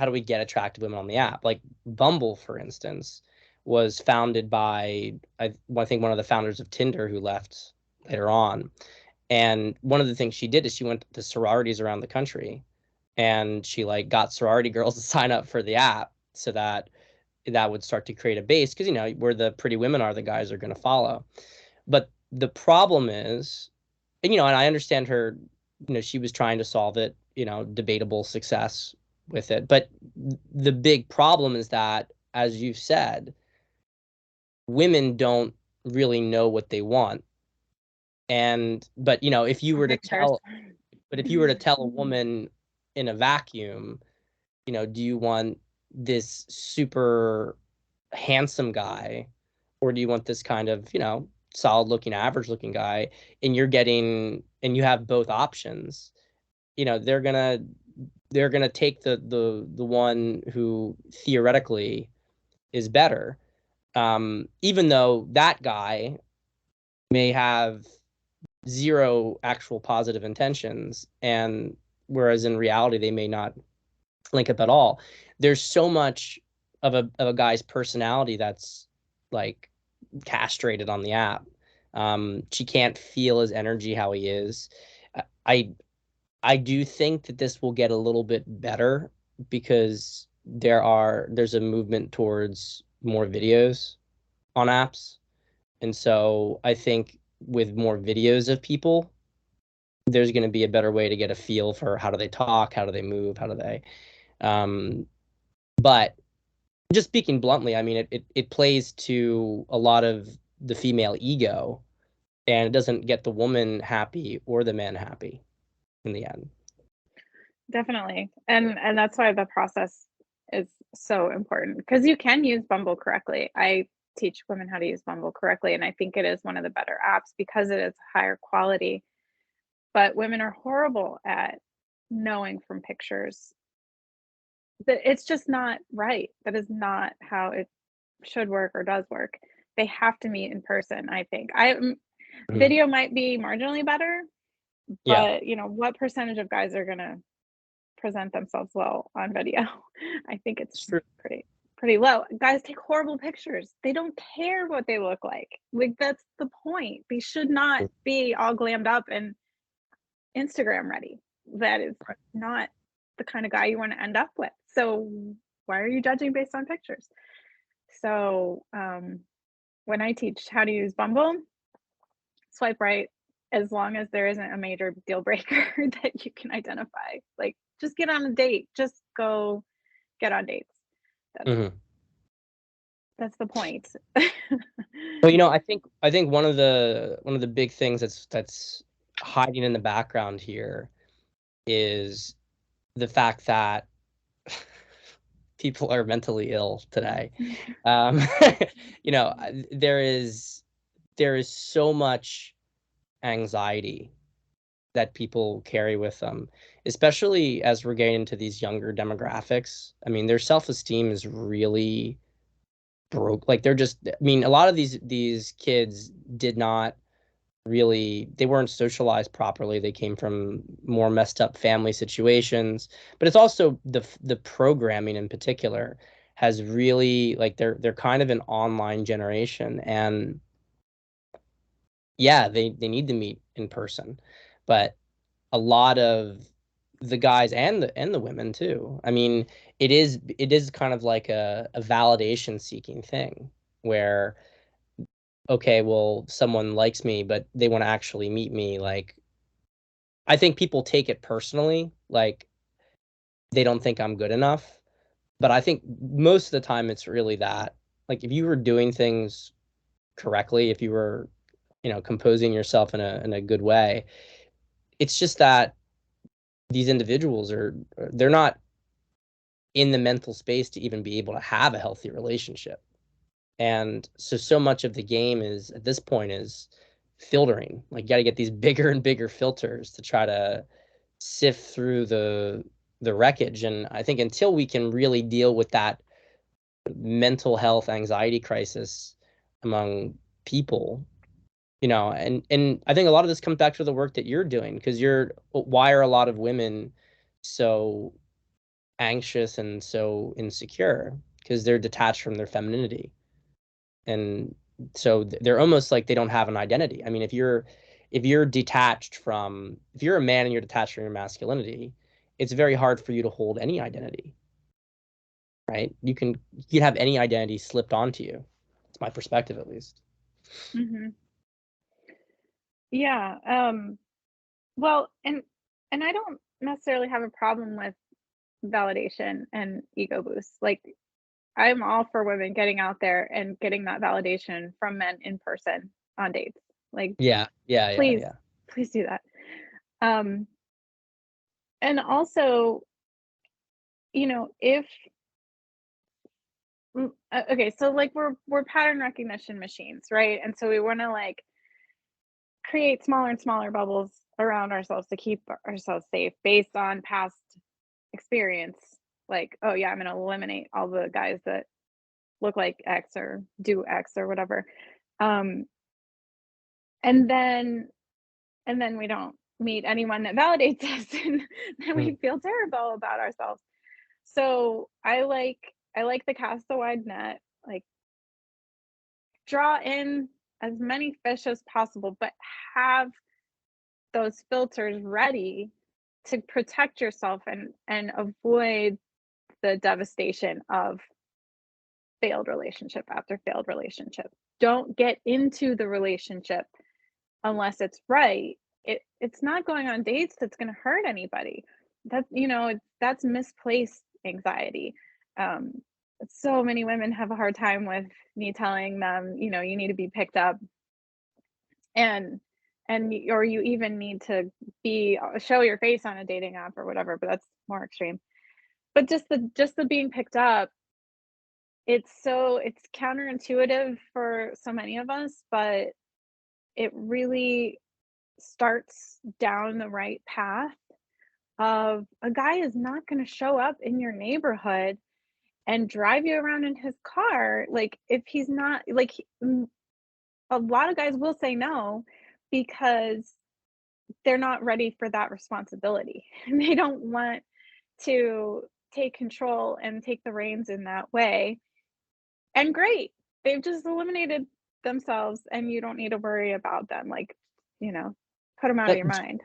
do we get attractive women on the app? Like Bumble, for instance, was founded by, I think, one of the founders of Tinder who left later on. And one of the things she did is she went to sororities around the country and she like got sorority girls to sign up for the app so that would start to create a base because where the pretty women are, the guys are going to follow. But the problem is, and I understand her, she was trying to solve it, debatable success with it. But the big problem is that, as you've said, women don't really know what they want. But if you were to tell, a woman in a vacuum, do you want this super handsome guy, or do you want this kind of, solid looking, average looking guy? And you have both options. They're gonna take the one who theoretically is better, even though that guy may have zero actual positive intentions, and whereas in reality they may not link up at all. There's so much of a guy's personality that's like castrated on the app. She can't feel his energy, how he is. I I do think that this will get a little bit better because there's a movement towards more videos on apps. And so I think with more videos of people, there's going to be a better way to get a feel for how do they talk, how do they move, how do they um but just speaking bluntly, I mean it plays to a lot of the female ego, and it doesn't get the woman happy or the man happy in the end. Definitely. And that's why the process is so important because you can use Bumble correctly. I teach women how to use Bumble correctly, and I think it is one of the better apps because it is higher quality. But women are horrible at knowing from pictures that it's just not right. That is not how it should work or does work. They have to meet in person, I think. Mhm. Video might be marginally better, Yeah. but what percentage of guys are gonna present themselves well on video. I think it's It's true. pretty low. Guys take horrible pictures. They don't care what they look like. Like, that's the point. They should not be all glammed up and Instagram ready. That is Right. not the kind of guy you want to end up with. So why are you judging based on pictures? So when I teach how to use Bumble, swipe right as long as there isn't a major deal breaker that you can identify. Like, just get on a date. Just go get on dates. That's Mhm. that's the point. Well, I think one of the big things that's hiding in the background here is the fact that people are mentally ill today. Um, there is so much anxiety that people carry with them, especially as we're getting into these younger demographics. I mean, their self-esteem is really broke. Like they're just, I mean, a lot of these kids did not really, they weren't socialized properly. They came from more messed up family situations, but it's also the programming in particular has really, like, they're kind of an online generation, and yeah, they need to meet in person, but a lot of the guys and the women too. I mean, it is kind of like a validation seeking thing where, okay, well, someone likes me, but they want to actually meet me. Like, I think people take it personally, like they don't think I'm good enough. But I think most of the time it's really that. Like, if you were doing things correctly, if you were, composing yourself in a good way, it's just that these individuals they're not in the mental space to even be able to have a healthy relationship. And so much of the game is at this point is filtering. Like, you got to get these bigger and bigger filters to try to sift through the wreckage. And I think until we can really deal with that mental health anxiety crisis among people, and I think a lot of this comes back to the work that you're doing, because why are a lot of women so anxious and so insecure? Because they're detached from their femininity, and so they're almost like they don't have an identity. I mean, if you're a man and you're detached from your masculinity, it's very hard for you to hold any identity, right? You can have any identity slipped onto you. It's my perspective, at least. Mhm. Yeah. Well, and I don't necessarily have a problem with validation and ego boosts. Like, I'm all for women getting out there and getting that validation from men in person on dates. Like, Yeah, yeah, yeah, please, yeah. please do that. Um, and also, if okay, so like we're pattern recognition machines, right? And so we want to like create smaller and smaller bubbles around ourselves to keep ourselves safe based on past experience. Like, oh yeah, I'm going to eliminate all the guys that look like X or do X or whatever. Um, and then we don't meet anyone that validates us, and then Mhm. we feel terrible about ourselves. So I like the cast the wide net, like draw in as many fish as possible, but have those filters ready to protect yourself and avoid the devastation of failed relationship after failed relationship. Don't get into the relationship unless it's right. It's not going on dates that's going to hurt anybody. That's misplaced anxiety. Um, so many women have a hard time with me telling them, you need to be picked up, and or you even need to be show your face on a dating app or whatever, but that's more extreme. But just the being picked up, it's counterintuitive for so many of us, but it really starts down the right path of a guy is not going to show up in your neighborhood and drive you around in his car, like, if he's not like a lot of guys will say no because they're not ready for that responsibility. They don't want to take control and take the reins in that way. And great. They've just eliminated themselves and you don't need to worry about them. Like, you know, put them out of your mind.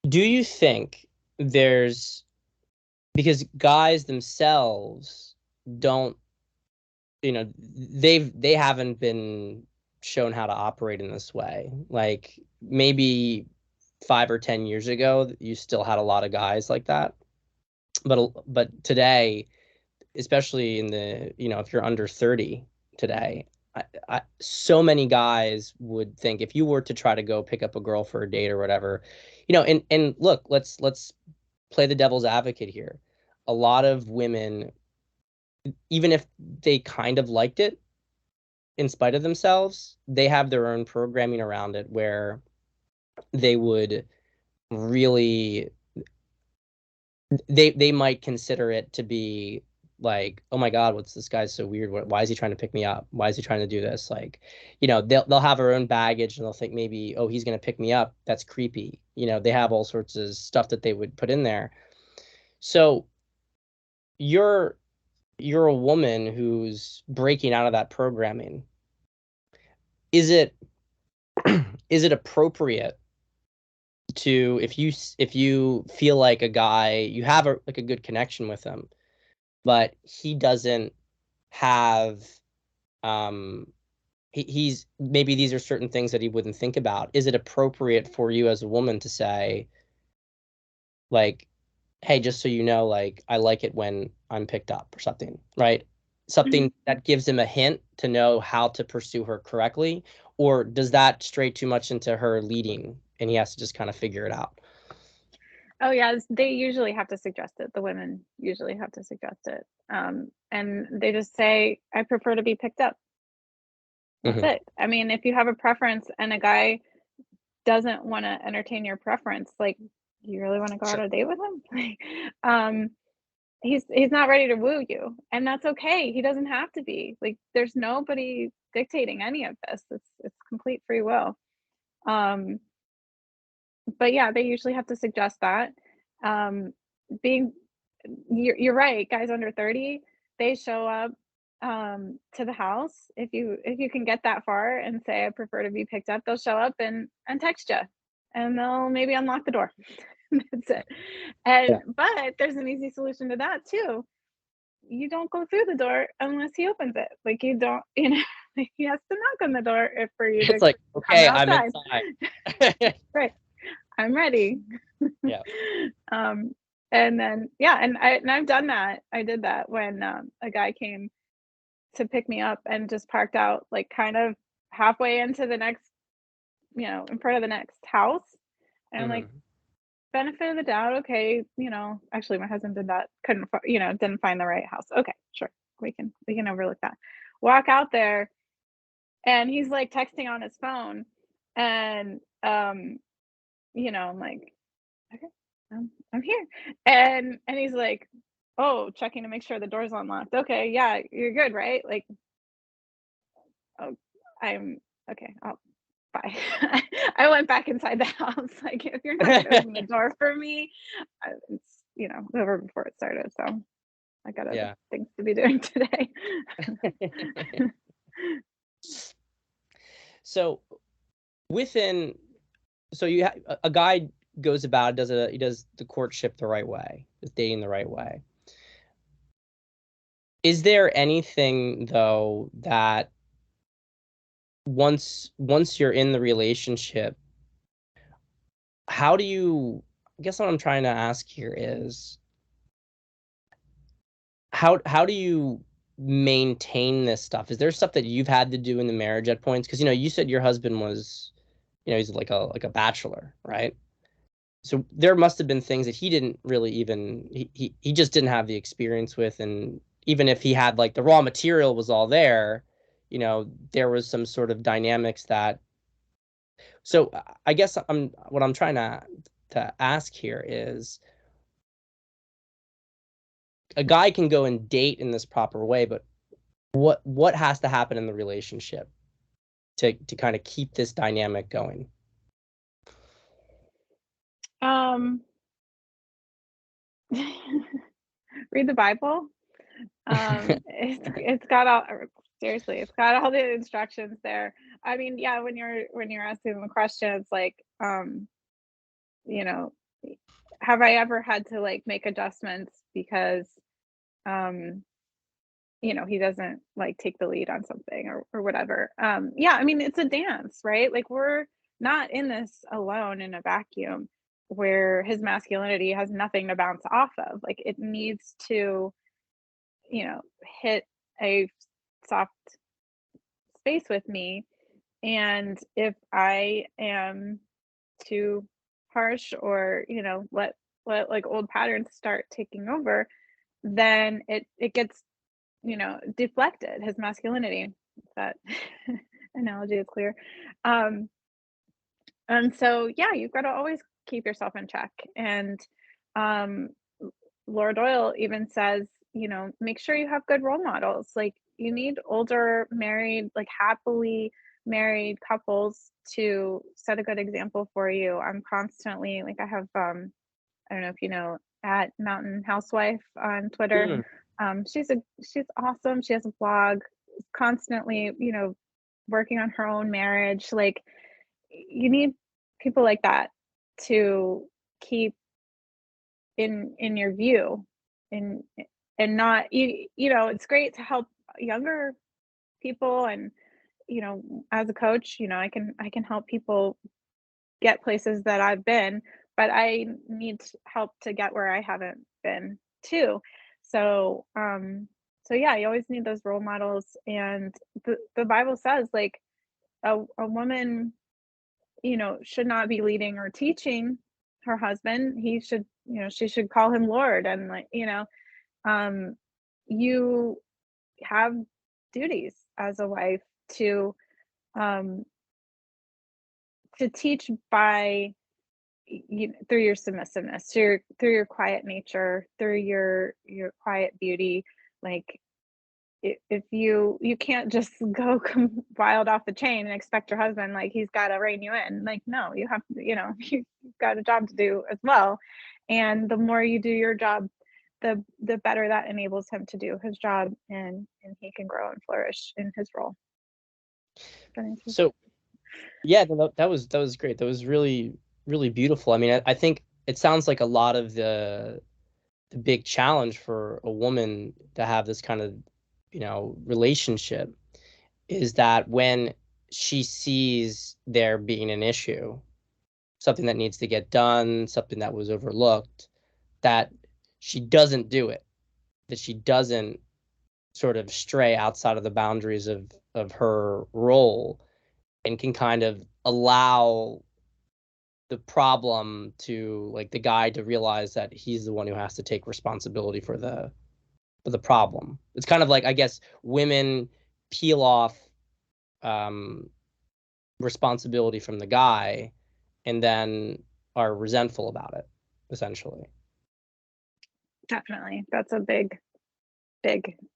Do you think there's, because guys themselves don't, they haven't been shown how to operate in this way. Like maybe 5 or 10 years ago, you still had a lot of guys like that. But today, especially in the, if you're under 30 today, so many guys would think if you were to try to go pick up a girl for a date or whatever, and look, let's play the devil's advocate here. A lot of women, even if they kind of liked it in spite of themselves, they have their own programming around it where they would really, they might consider it to be like, oh my God, what's this guy so weird? Why is he trying to pick me up? Why is he trying to do this? Like, they'll have their own baggage and they'll think maybe, oh, he's gonna pick me up. That's creepy. They have all sorts of stuff that they would put in there. So you're a woman who's breaking out of that programming. Is it is it appropriate to, if you feel like a guy, you have like a good connection with him, but he doesn't have, he's maybe these are certain things that he wouldn't think about. Is it appropriate for you as a woman to say, like, hey, just so you know, like, I like it when I'm picked up or something, right? Mhm. Something that gives him a hint to know how to pursue her correctly? Or does that stray too much into her leading and he has to just kind of figure it out? Oh, yeah, they usually have to suggest it. The women usually have to suggest it. And they just say, I prefer to be picked up. That's Hmm. it. I mean, if you have a preference and a guy doesn't want to entertain your preference, like, you really want to go out Sure. on a date with him? Like, um, he's not ready to woo you, and that's okay. He doesn't have to be. Like, there's nobody dictating any of this. It's complete free will. Um, but yeah, they usually have to suggest that. Um, being you're right, guys under 30, they show up to the house. If you can get that far and say I prefer to be picked up, they'll show up and text you. And they'll maybe unlock the door. That's it. Yeah. But there's an easy solution to that too. You don't go through the door unless he opens it. Like, you don't, like, he has to knock on the door if for you to It's like, come okay, I'm outside. inside. Right. I'm ready. Yeah. um, and then yeah, and I've done that. I did that when a guy came to pick me up and just parked out like kind of halfway into the next, in front of the next house. And I'm like, Hmm. benefit of the doubt, okay, actually my husband did that, couldn't didn't find the right house. Okay, sure. We can overlook that. Walk out there and he's like texting on his phone and I'm like, okay, I'm here. And he's like, oh, checking to make sure the door's unlocked. Okay, yeah, you're good, right? Like, oh, I'm okay. Oh, bye. I went back inside the house. Like, if you're not gonna open the door for me, it's over before it started. So I got other Yeah. things to be doing today. So within, so a guy goes about, he does the courtship the right way, the dating the right way. Is there anything though that once you're in the relationship, how do you, I guess what I'm trying to ask here is, how do you maintain this stuff? Is there stuff that you've had to do in the marriage at points? Because you said your husband was, he's like a bachelor, right? So there must have been things that he didn't really even, he just didn't have the experience with. And even if he had, like, the raw material was all there, there was some sort of dynamics that, so I guess what I'm trying to ask here is, a guy can go and date in this proper way, but what has to happen in the relationship to kind of keep this dynamic going? um, Read the Bible. It's got all seriously, it's got all the instructions there. I mean, yeah, when you're asking the question, it's like, you know, have I ever had to like make adjustments because um he doesn't like take the lead on something or whatever. Yeah, I mean, it's a dance, right? Like we're not in this alone in a vacuum where his masculinity has nothing to bounce off of. Like it needs to, you know, hit a soft space with me. And if I am too harsh or, let like old patterns start taking over, then it gets, deflected, his masculinity. If that analogy is clear. Um, and so yeah, you've got to always keep yourself in check. And um Laura Doyle even says, make sure you have good role models. Like you need older, married, like happily married couples to set a good example for you. I'm constantly like I have I don't know if you know at Mountain Housewife on Twitter. Hmm. She's awesome. She has a blog, constantly, working on her own marriage. Like you need people like that to keep in your view and not it's great to help younger people and as a coach I can help people get places that I've been, but I need help to get where I haven't been too. So yeah, you always need those role models. And the Bible says like a woman should not be leading or teaching her husband. He should, she should call him Lord. And like, um, you have duties as a wife to, um, to teach by, through your submissiveness, through your quiet nature, through your quiet beauty. Like if you can't just go wild off the chain and expect your husband like he's got to rein you in. Like no, you have to, you've got a job to do as well. And the more you do your job, the better that enables him to do his job, and he can grow and flourish in his role. So yeah, that was great. That was really really beautiful. I mean, I think it sounds like a lot of the big challenge for a woman to have this kind of relationship is that when she sees there being an issue, something that needs to get done, something that was overlooked, that she doesn't do it, that she doesn't sort of stray outside of the boundaries of her role and can kind of allow the problem to like the guy to realize that he's the one who has to take responsibility for the problem. It's kind of like I guess women peel off um, responsibility from the guy and then are resentful about it, essentially. Definitely, that's a big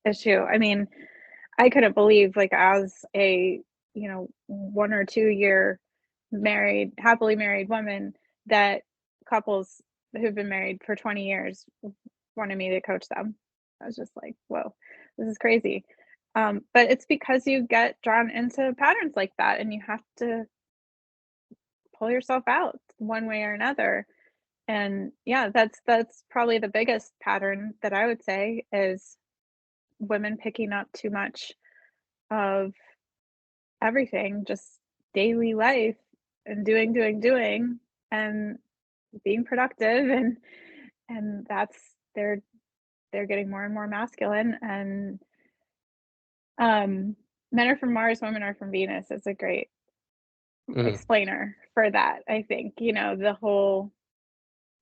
issue. I mean, I couldn't believe, like, as a, 1 or 2 year happily married woman, that couples who've been married for 20 years wanted me to coach them. I was just like, whoa, this is crazy. But it's because you get drawn into patterns like that and you have to pull yourself out one way or another. And yeah, that's probably the biggest pattern that I would say is women picking up too much of everything, just daily life and doing, and being productive, and that's they're getting more and more masculine. And um men are from Mars, women are from Venus. It's a great Hmm. explainer for that. I think, the whole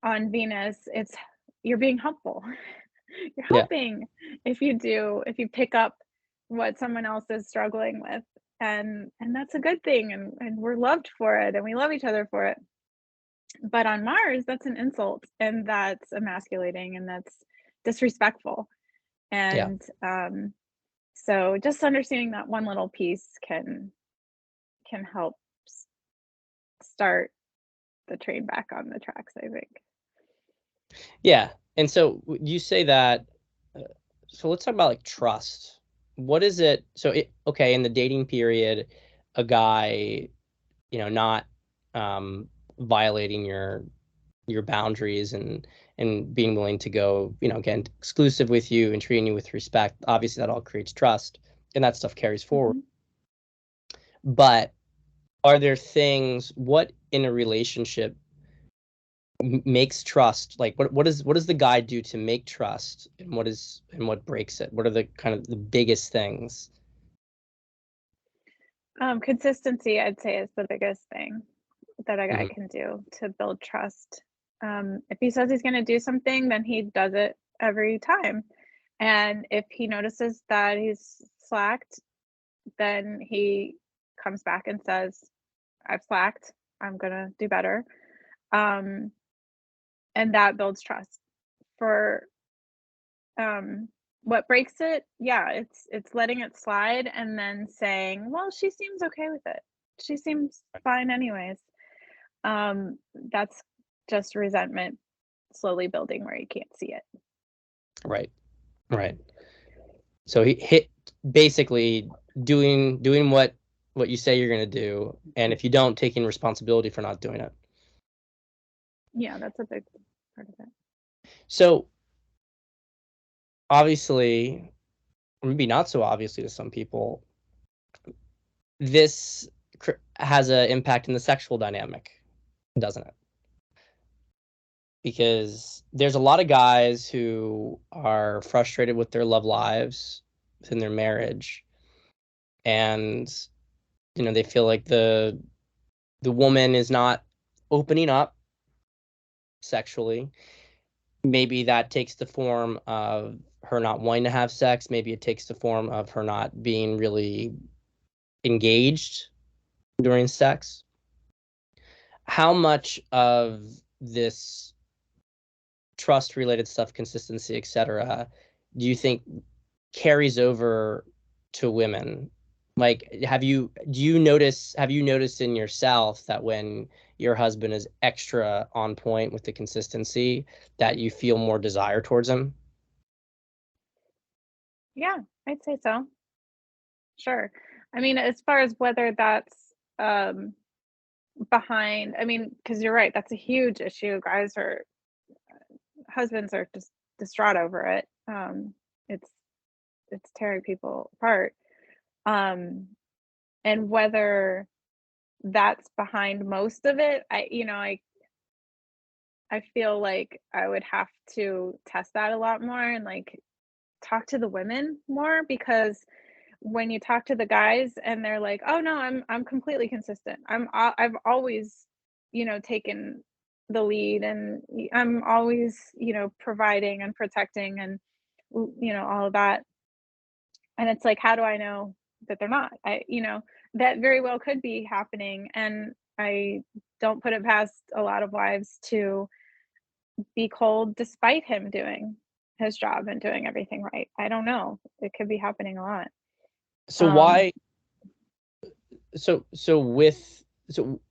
on Venus, it's you're being helpful. You're Yeah. helping if you pick up what someone else is struggling with, and that's a good thing, and we're loved for it, and we love each other for it. But on Mars, that's an insult, and that's emasculating, and that's disrespectful. Yeah. And so just understanding that one little piece can help start the train back on the tracks, I think. Yeah. And so you say that, so let's talk about like trust. What is it? So okay, in the dating period, a guy, not violating your boundaries and being willing to go, again, exclusive with you and treating you with respect. Obviously, that all creates trust, and that stuff carries forward. Mhm. But are there things, what in a relationship makes trust, like what does the guy do to make trust, and what breaks it? What are the kind of the biggest things? Consistency, I'd say, is the biggest thing that a guy Mhm. can do to build trust. If he says he's going to do something, then he does it every time. And if he notices that he's slacked, then he comes back and says, I've slacked. I'm going to do better. Um, and that builds trust. For what breaks it, yeah, it's letting it slide and then saying, well, she seems okay with it. She seems fine anyways. That's just resentment slowly building where you can't see it. Right, right. So he hit basically doing what you say you're going to do, and if you don't, taking responsibility for not doing it. Yeah, that's a big part of it. So obviously, maybe not so obviously to some people, this has an impact in the sexual dynamic, doesn't it? Because there's a lot of guys who are frustrated with their love lives within their marriage, and they feel like the woman is not opening up sexually. Maybe that takes the form of her not wanting to have sex. Maybe it takes the form of her not being really engaged during sex. How much of this trust related stuff, consistency, etc., do you think carries over to women? Like, have you noticed in yourself that when your husband is extra on point with the consistency, that you feel more desire towards him? Yeah, I'd say so. Sure. I mean, as far as whether that's behind, I mean, because you're right, that's a huge issue. Husbands are just distraught over it. It's it's tearing people apart. Um, and whether that's behind most of it, I feel like I would have to test that a lot more and like talk to the women more because when you talk to the guys and they're like, "Oh no, I'm completely consistent. I've always, taken the lead and I'm always, providing and protecting and all of that." And it's like, how do I know that they're not? That very well could be happening and I don't put it past a lot of wives to be cold despite him doing his job and doing everything right. I don't know. It could be happening a lot. So Um, why? So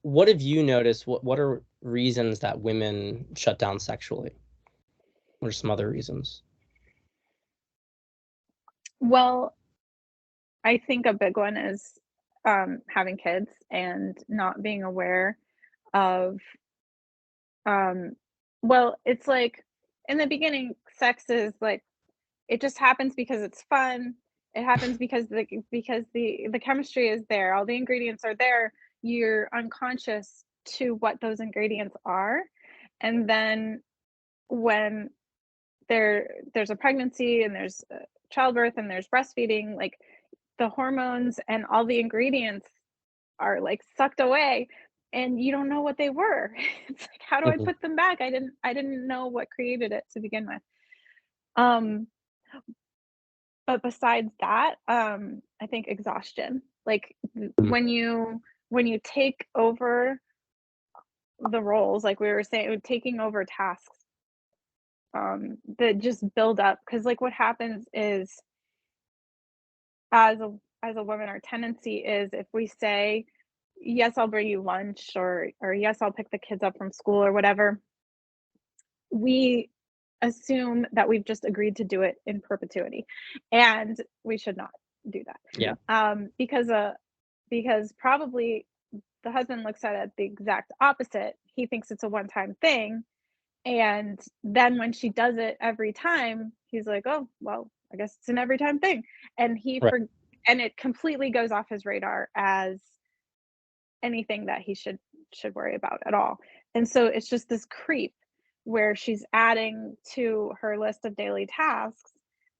what have you noticed? What are reasons that women shut down sexually? What are some other reasons? well, I think a big one is having kids and not being aware of, um, well, it's like in the beginning, sex is like it just happens because it's fun. It happens because the chemistry is there. All the ingredients are there. You're unconscious to what those ingredients are. And then when there's a pregnancy and there's childbirth and there's breastfeeding, like the hormones and all the ingredients are like sucked away and you don't know what they were. It's like, how do I Mhm. put them back? I didn't know what created it to begin with. Um, But besides that, I think exhaustion. Like Mhm. when you take over the roles, like we were saying, taking over tasks, that just build up. Because like what happens is as a woman, our tendency is if we say, yes, I'll bring you lunch or yes, I'll pick the kids up from school or whatever, we assume that we've just agreed to do it in perpetuity, and we should not do that. Yeah. Because probably the husband looks at it the exact opposite. He thinks it's a one-time thing, and then when she does it every time, he's like, "Oh, well, I guess it's an every time thing." And he Right. for and it completely goes off his radar as anything that he should worry about at all. And so it's just this creep where she's adding to her list of daily tasks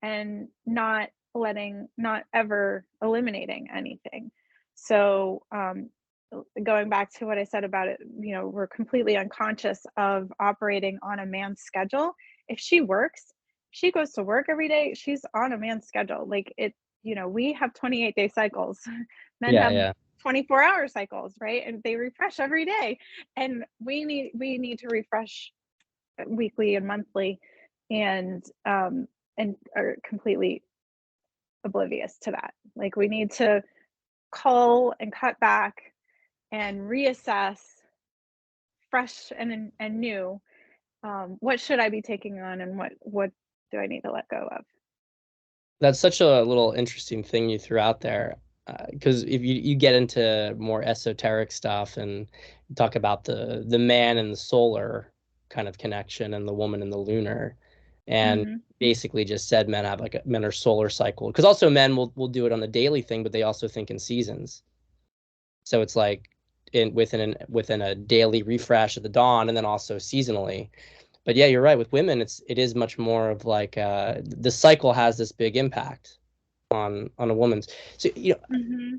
and not ever eliminating anything. So going back to what I said about it, we're completely unconscious of operating on a man's schedule. If she works, she goes to work every day, she's on a man's schedule. Like it, we have 28-day cycles. Men Yeah, have yeah. 24-hour cycles, right? And they refresh every day. And we need to refresh weekly and monthly, and are completely oblivious to that. Like we need to cull and cut back and reassess fresh and new. What should I be taking on, and what do I need to let go of? That's such a little interesting thing you threw out there, because if you get into more esoteric stuff and talk about the man and the solar kind of connection and the woman and the lunar, and Hmm. basically just said men are solar cycle, because also men will do it on the daily thing, but they also think in seasons. So it's like within a daily refresh at the dawn, and then also seasonally. But yeah, you're right. With women, it is much more of like the cycle has this big impact on a woman's. So Hmm.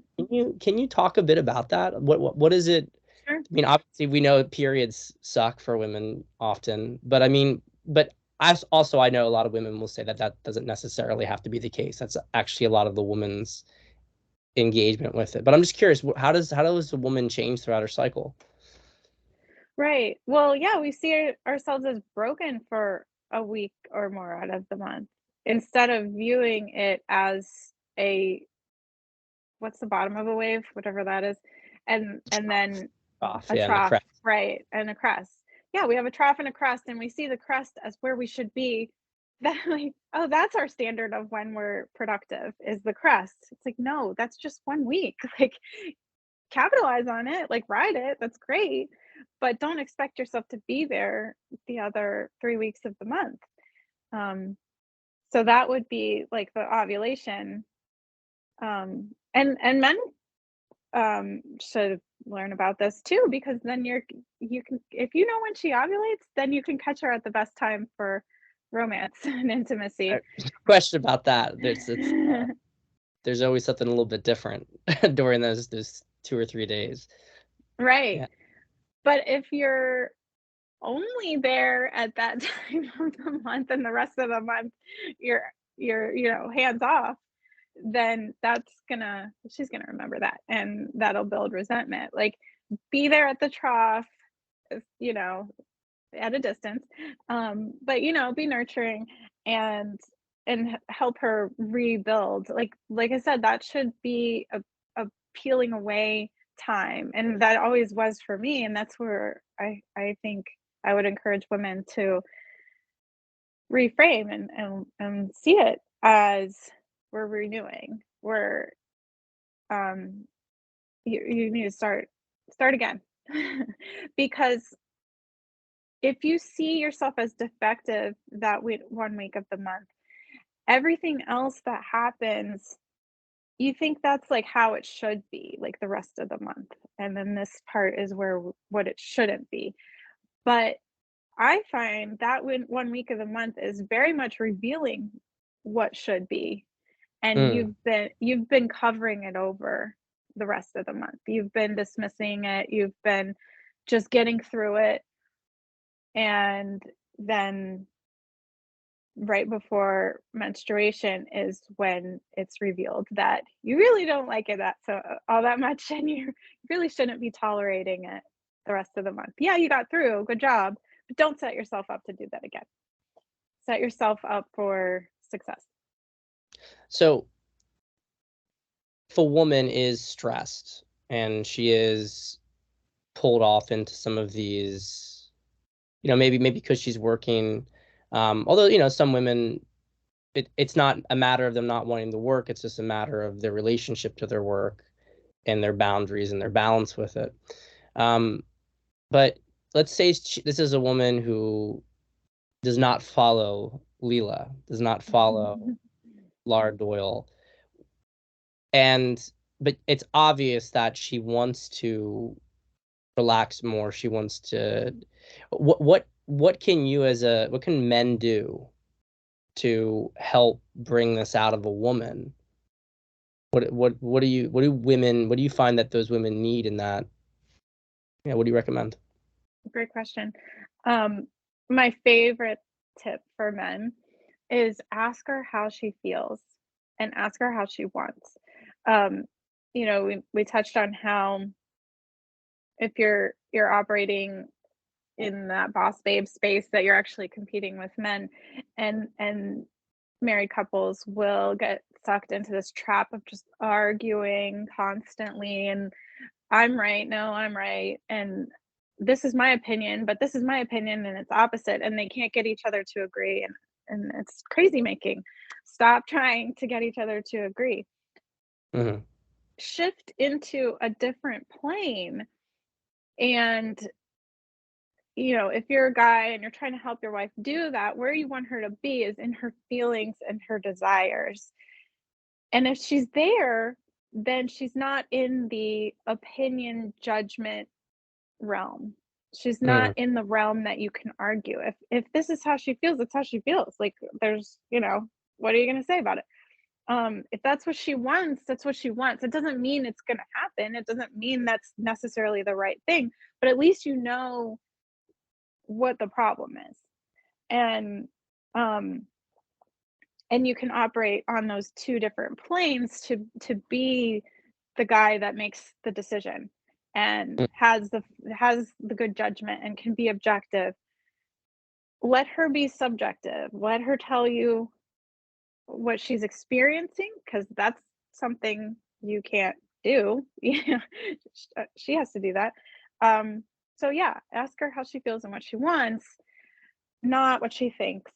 can you talk a bit about that? What is it? Sure. I mean, obviously we know periods suck for women often, but I mean, but I know a lot of women will say that that doesn't necessarily have to be the case. That's actually a lot of the woman's engagement with it. But I'm just curious, how does a woman change throughout her cycle? Right. Well, yeah, we see ourselves as broken for a week or more out of the month instead of viewing it as a what's the bottom of a wave, whatever that is, and then Off, a yeah, and the trough, crest. right, and a crest. Yeah, we have a trough and a crest, and we see the crest as where we should be. That like, oh, that's our standard of when we're productive is the crest. It's like, no, that's just 1 week. Like capitalize on it, like ride it. That's great. But don't expect yourself to be there the other 3 weeks of the month. Um, so that would be like the ovulation. And men should learn about this too, because then you can, if you know when she ovulates, then you can catch her at the best time for romance and intimacy. Question about that. There's always something a little bit different during those 2 or 3 days. Right. Yeah. But if you're only there at that time of the month and the rest of the month you're hands off, then she's gonna remember that, and that'll build resentment. Like be there at the trough, if, at a distance, but be nurturing and help her rebuild. Like I said, that should be a peeling away time, and that always was for me, and that's where I think I would encourage women to reframe and see it as we're renewing. We're you need to start again. Because if you see yourself as defective that 1 week of the month, everything else that happens, you think that's like how it should be, like the rest of the month. And then this part is where what it shouldn't be. But I find that when 1 week of the month is very much revealing what should be, and Mm. you've been covering it over the rest of the month. You've been dismissing it. You've been just getting through it, and then right before menstruation is when it's revealed that you really don't like it that so all that much, and you really shouldn't be tolerating it the rest of the month. Yeah, you got through, good job, but don't set yourself up to do that again. Set yourself up for success. So if a woman is stressed and she is pulled off into some of these, maybe because she's working Although, you know, some women, it's not a matter of them not wanting to work. It's just a matter of their relationship to their work and their boundaries and their balance with it. Um, but let's say this is a woman who does not follow Leila, does not follow Laura Doyle, and but it's obvious that she wants to relax more. She wants to. What can you as a what can men do to help bring this out of a woman? What do you find that those women need in that? Yeah, what do you recommend? Great question. My favorite tip for men is ask her how she feels and ask her how she wants. Um, we touched on how if you're operating in that boss babe space that you're actually competing with men, and married couples will get sucked into this trap of just arguing constantly and I'm right, no, I'm right, and this is my opinion, but this is my opinion and it's opposite, and they can't get each other to agree, and it's crazy making. Stop trying to get each other to agree. Hmm. Shift into a different plane, and if you're a guy and you're trying to help your wife do that, where you want her to be is in her feelings and her desires. And if she's there, then she's not in the opinion judgment realm. She's not Hmm. in the realm that you can argue. If this is how she feels, it's how she feels. Like there's, what are you gonna say about it? If that's what she wants, that's what she wants. It doesn't mean it's gonna happen. It doesn't mean that's necessarily the right thing, but at least you know what the problem is. And um and you can operate on those two different planes to be the guy that makes the decision and has the good judgment and can be objective. Let her be subjective. Let her tell you what she's experiencing because that's something you can't do. Yeah, she has to do that. So yeah, ask her how she feels and what she wants, not what she thinks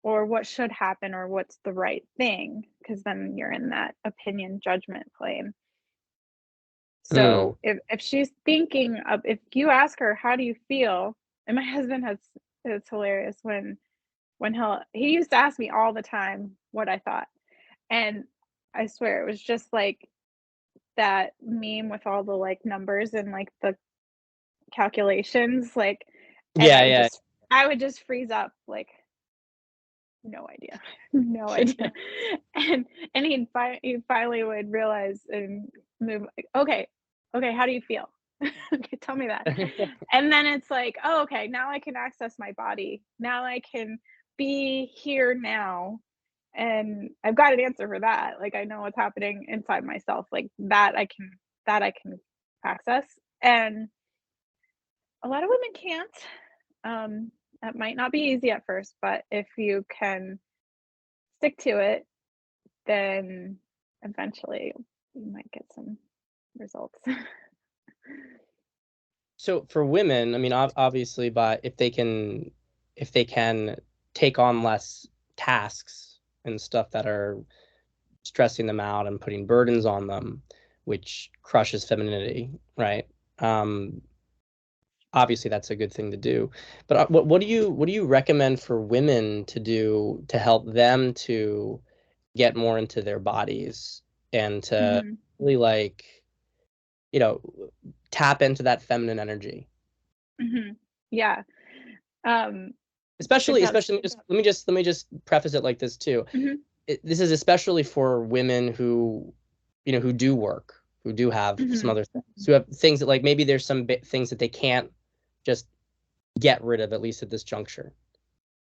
or what should happen or what's the right thing, because then you're in that opinion judgment plane. Mm. So if she's thinking of, if you ask her how do you feel, and my husband has, it's hilarious when he used to ask me all the time what I thought, and I swear it was just like that meme with all the like numbers and like the calculations, like, and Yeah, yeah. I would just freeze up like, no idea. No idea. And he finally would realize and move like, "Okay, okay, how do you feel? Okay, tell me that." And then it's like, "Oh, okay, now I can access my body. Now I can be here now, and I've got an answer for that. Like, I know what's happening inside myself. Like, that I can access." And a lot of women can't. That might not be easy at first, but if you can stick to it, then eventually you might get some results. So for women, I mean, obviously, but if they can take on less tasks and stuff that are stressing them out and putting burdens on them, which crushes femininity, right? Um, Obviously, that's a good thing to do. But what do you recommend for women to do to help them to get more into their bodies and to Mhm, really like, you know, tap into that feminine energy? mhm. Yeah, um, Especially, suggest especially let me just preface it like this too. mhm, This is especially for women who, who do work, who do have some mhm. other things, who have things that like maybe there's some things that they can't just get rid of, at least at this juncture.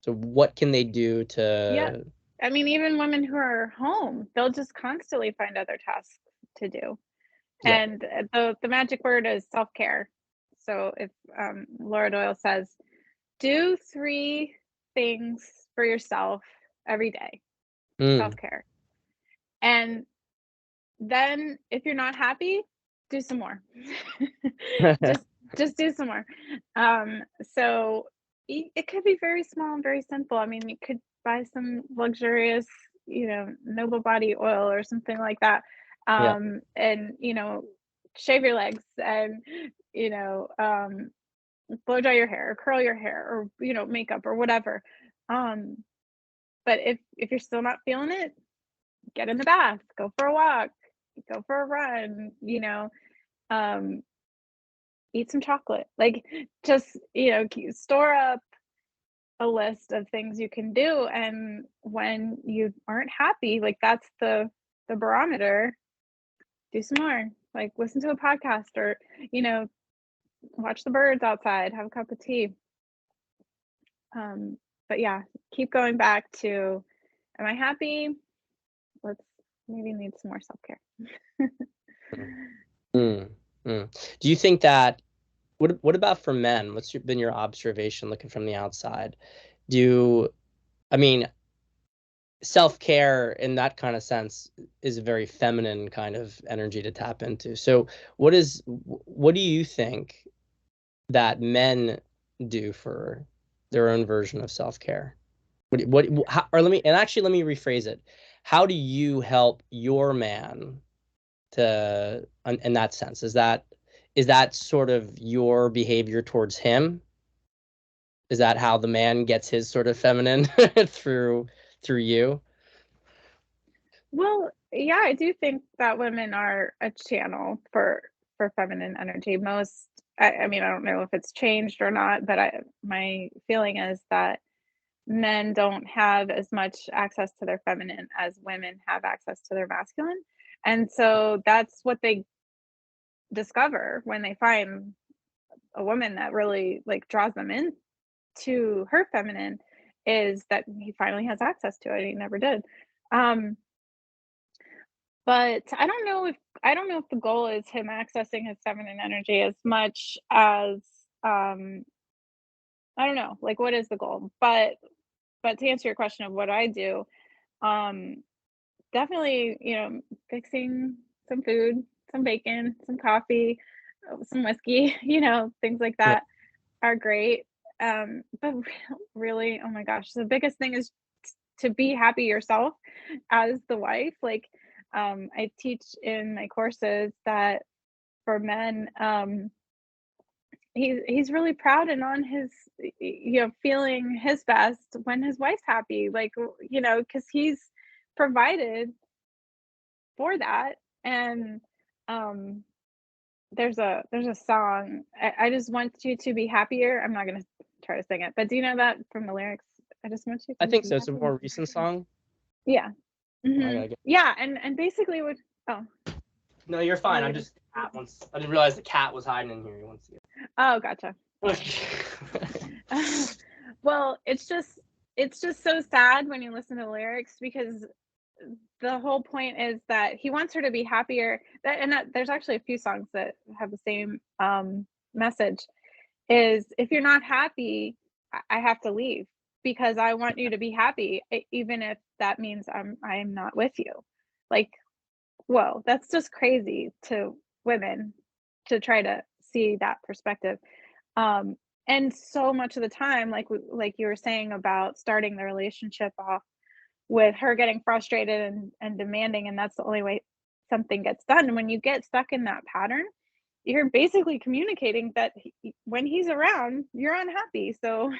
So what can they do Yeah, to? I mean, even women who are home, they'll just constantly find other tasks to do, Yeah. and, the magic word is self-care. So if, Laura Doyle says, "Do 3 things for yourself every day," Mm. self-care, and then if you're not happy, do some more. Just just do some more. So it could be very small and very simple. I mean, you could buy some luxurious, Noble Body oil or something like that, Yeah. and, shave your legs and, you know, um, blow dry your hair or curl your hair or, makeup or whatever. Um, but if you're still not feeling it, get in the bath, go for a walk, go for a run, um, eat some chocolate. Like, just, store up a list of things you can do, and when you aren't happy, like, that's the barometer, do some more. Like, listen to a podcast or, you know, watch the birds outside, have a cup of tea. But yeah, keep going back to, am I happy? Let's maybe need some more self-care. Mm, mm. Do you think that what about for men? Been your observation looking from the outside? Do I mean self-care in that kind of sense is a very feminine kind of energy to tap into. So what do you think that men do for their own version of self-care? Or let me rephrase it. How do you help your man in that sense? Is that sort of your behavior towards him? Is that how the man gets his sort of feminine through you? Well, yeah, I do think that women are a channel for feminine energy. I mean, I don't know if it's changed or not, but my feeling is that men don't have as much access to their feminine as women have access to their masculine. And so that's what they discover when they find a woman that really like draws them into her feminine, is that he finally has access to it. He never did. Um, but I don't know if the goal is him accessing his feminine energy as much as um I don't know, like what is the goal? But to answer your question of what I do, um definitely, fixing some food, some bacon, some coffee, some whiskey, things like Yeah. that are great. But really, oh my gosh, the biggest thing is to be happy yourself as the wife. Like, I teach in my courses that for men, he's really proud and on his, feeling his best when his wife's happy. Like, because he's provided for that. And um there's a song, I just want you to be happier. I'm not gonna try to sing it, but do you know that from the lyrics? I just want you I to think be so. It's a happy. more recent song. Yeah. I gotta get. Yeah, and basically what, oh, No, you're what fine. were I'm you gonna, just cat once. I didn't realize the cat was hiding in here. He wants to oh, gotcha. get. Well, it's just so sad when you listen to the lyrics, because the whole point is that he wants her to be happier. There's actually a few songs that have the same message. Is, if you're not happy, I have to leave because I want you to be happy, even if that means I'm not with you. Like, whoa, that's just crazy to women to try to see that perspective. Um, and so much of the time, like you were saying about starting the relationship off with her getting frustrated and demanding, and that's the only way something gets done. And when you get stuck in that pattern, you're basically communicating that when he's around, you're unhappy. So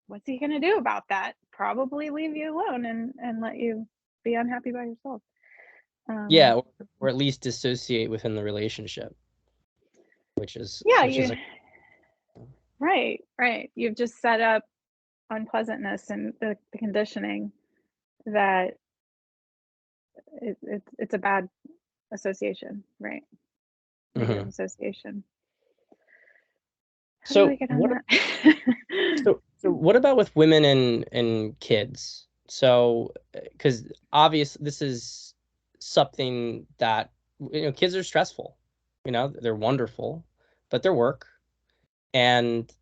what's he gonna do about that? Probably leave you alone and let you be unhappy by yourself. Yeah, Um, or at least dissociate within the relationship, yeah, which is you a right. You've just set up unpleasantness and the conditioning that it's a bad association, right? Negative Mhm. association. How do I So get on what that? so what about with women and kids? So because obvious this is something that kids are stressful. They're wonderful, but they're work. And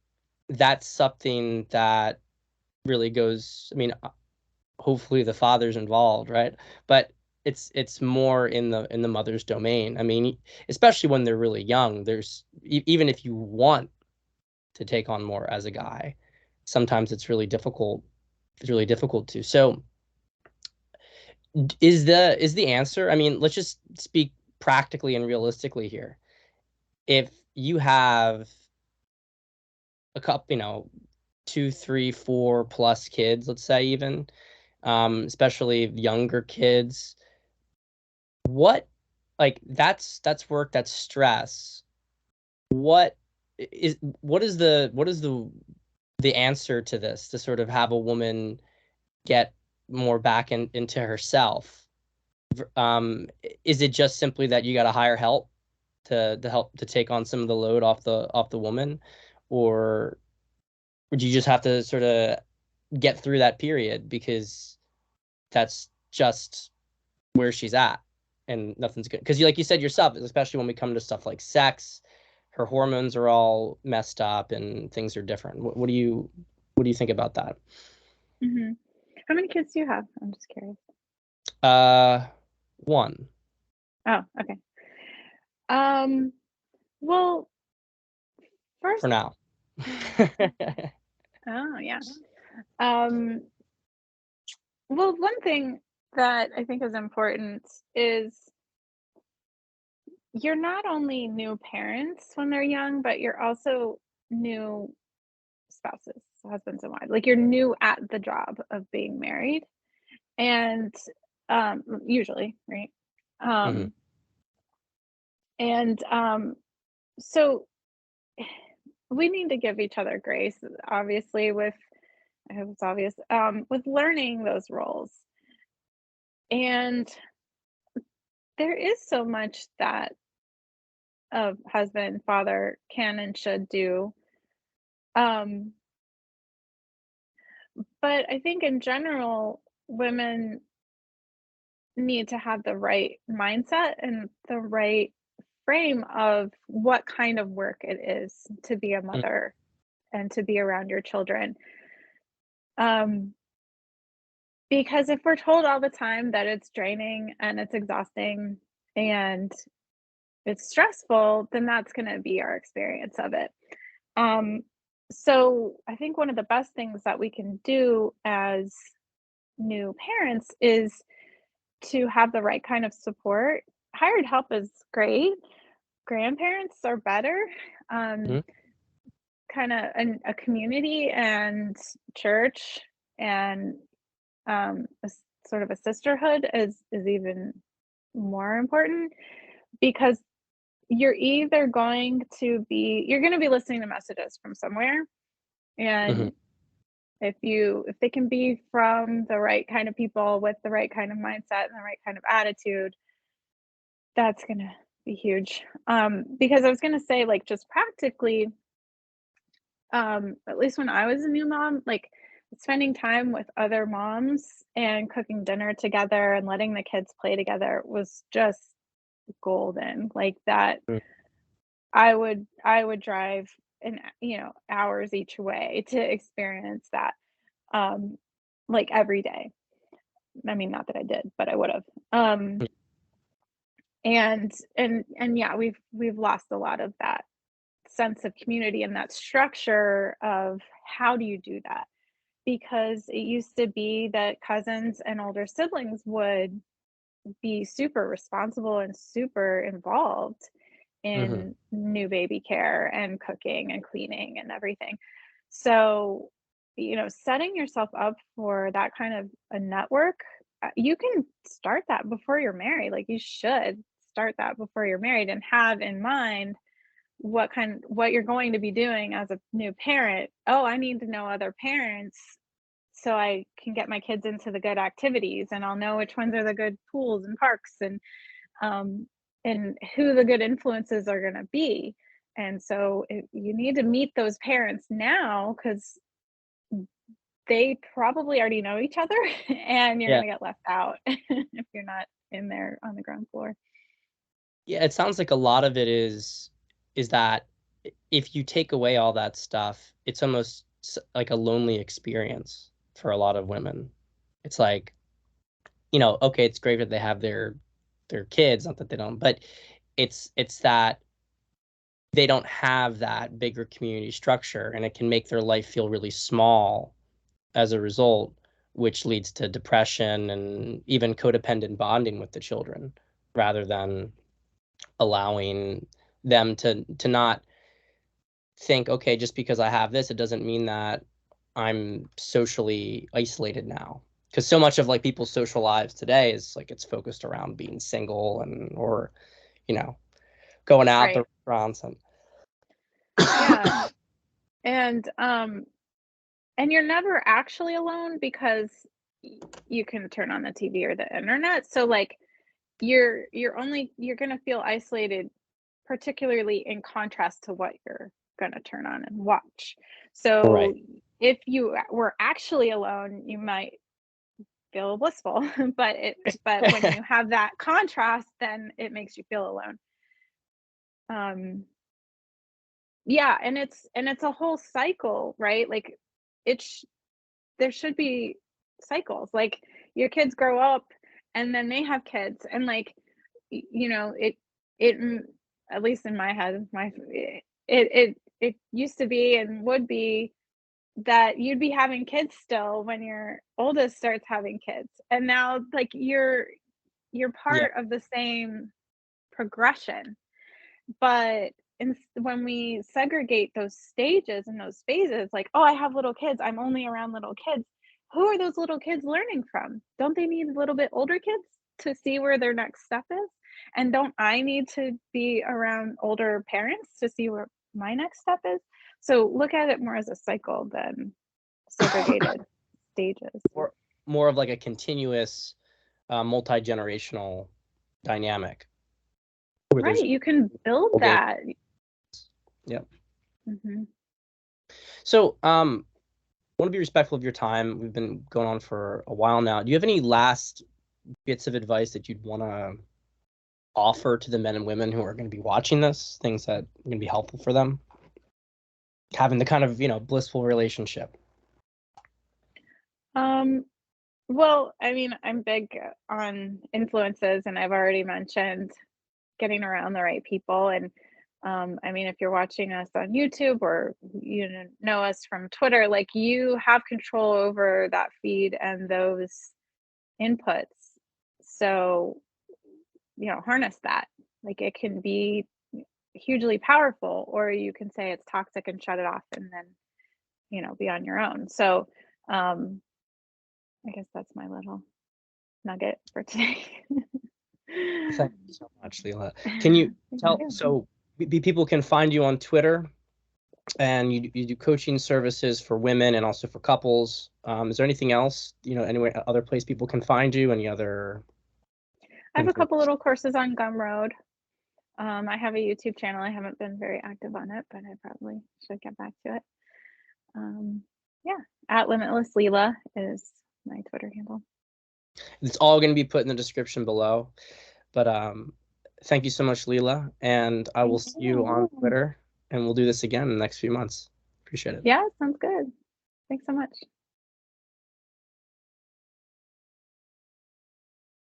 that's something that really goes, I mean, hopefully the father's involved, right? But it's more in the mother's domain. I mean, especially when they're really young, even if you want to take on more as a guy. Sometimes it's really difficult. It's really difficult to. So is the answer, I mean, let's just speak practically and realistically here. If you have a couple, 2, 3, 4 plus kids, let's say, even, especially younger kids, what, like, that's work, that's stress. What what is the answer to this, to sort of have a woman get more back into herself? Is it just simply that you got to hire help to help to take on some of the load off the woman, or would you just have to sort of get through that period because that's just where she's at, and nothing's good? Because like you said yourself, especially when we come to stuff like sex, her hormones are all messed up and things are different. What do you think about that? Mhm. How many kids do you have? I'm just curious. Uh, One Oh, okay. Um, well, for first now. oh, yeah. Um, well, one thing that I think is important is you're not only new parents when they're young, but you're also new spouses, husbands and wives. Like, you're new at the job of being married, and, usually, right? Hmm. Um, and, so we need to give each other grace, obviously, with I hope it's obvious, with learning those roles. And there is so much that a husband, father can and should do. Um, but I think in general, women need to have the right mindset and the right frame of what kind of work it is to be a mother and to be around your children. Um, because if we're told all the time that it's draining and it's exhausting and it's stressful, then that's going to be our experience of it. Um, so I think one of the best things that we can do as new parents is to have the right kind of support. Hired help is great. Grandparents are better. Um, Hmm. kind of a community and church and sort of a sisterhood is even more important because you're going to be listening to messages from somewhere, Hmm. and if they can be from the right kind of people with the right kind of mindset and the right kind of attitude, that's going to be huge. Because I was going to say, like, just practically, at least when I was a new mom, like, spending time with other moms and cooking dinner together and letting the kids play together was just golden. Like, that I would drive hours each way to experience that, um, like, every day. I mean, not that I did, but I would've. And yeah, we've lost a lot of that sense of community and that structure of how do you do that? Because it used to be that cousins and older siblings would be super responsible and super involved Hmm. in new baby care and cooking and cleaning and everything. So, setting yourself up for that kind of a network, you can start that before you're married. Like, you should start that before you're married and have in mind what you're going to be doing as a new parent. Oh, I need to know other parents so I can get my kids into the good activities, and I'll know which ones are the good pools and parks, um, and who the good influences are going to be. And so you need to meet those parents now because they probably already know each other and you're Yeah. going to get left out if you're not in there on the ground floor. Yeah, it sounds like a lot of it is that if you take away all that stuff, it's almost like a lonely experience for a lot of women. It's like, okay, it's great that they have their kids, not that they don't, but it's that they don't have that bigger community structure, and it can make their life feel really small as a result, which leads to depression and even codependent bonding with the children, rather than allowing them to not think, okay, just because I have this, it doesn't mean that I'm socially isolated now. Because so much of like people's social lives today is like it's focused around being single and or you know going out to Right. restaurants and Yeah. And you're never actually alone because you can turn on the TV or the internet. So like you're going to feel isolated, particularly in contrast to what you're going to turn on and watch. So right. if you were actually alone, you might feel blissful, but when you have that contrast, then it makes you feel alone. Um yeah, and it's a whole cycle, right? Like it's there should be cycles. Like your kids grow up and then they have kids and like it at least in my head, it used to be and would be that you'd be having kids still when your oldest starts having kids. And now like you're Yeah. part of the same progression. But when we segregate those stages and those phases, like, oh, I have little kids, I'm only around little kids. Who are those little kids learning from? Don't they need a little bit older kids to see where their next step is? And don't I need to be around older parents to see where my next step is? So look at it more as a cycle than segregated stages. More, more of like a continuous multi-generational dynamic where Right. there's You can build okay. that. Yep. Hmm. So I want to be respectful of your time. We've been going on for a while now. Do you have any last bits of advice that you'd want to offer to the men and women who are going to be watching this, things that are going to be helpful for them having the kind of blissful relationship? Um, Well, I mean, I'm big on influences, and I've already mentioned getting around the right people. And I mean, if you're watching us on YouTube or know us from Twitter, like you have control over that feed and those inputs. So, harness that. Like it can be hugely powerful, or you can say it's toxic and shut it off and then, be on your own. So, um, I guess that's my little nugget for today. Thank you so much, Leila. Can you tell, Yeah. so people can find you on Twitter, and you do coaching services for women and also for couples. Is there anything else, anywhere, other place people can find you? Any other I have a couple information? little courses on Gumroad. I have a YouTube channel. I haven't been very active on it, but I probably should get back to it. Um, yeah, at Limitless Leela is my Twitter handle. It's all going to be put in the description below. But thank you so much, Leila, and I will Thank see you on you. Twitter, and we'll do this again in the next few months. Appreciate it. Yeah, sounds good. Thanks so much.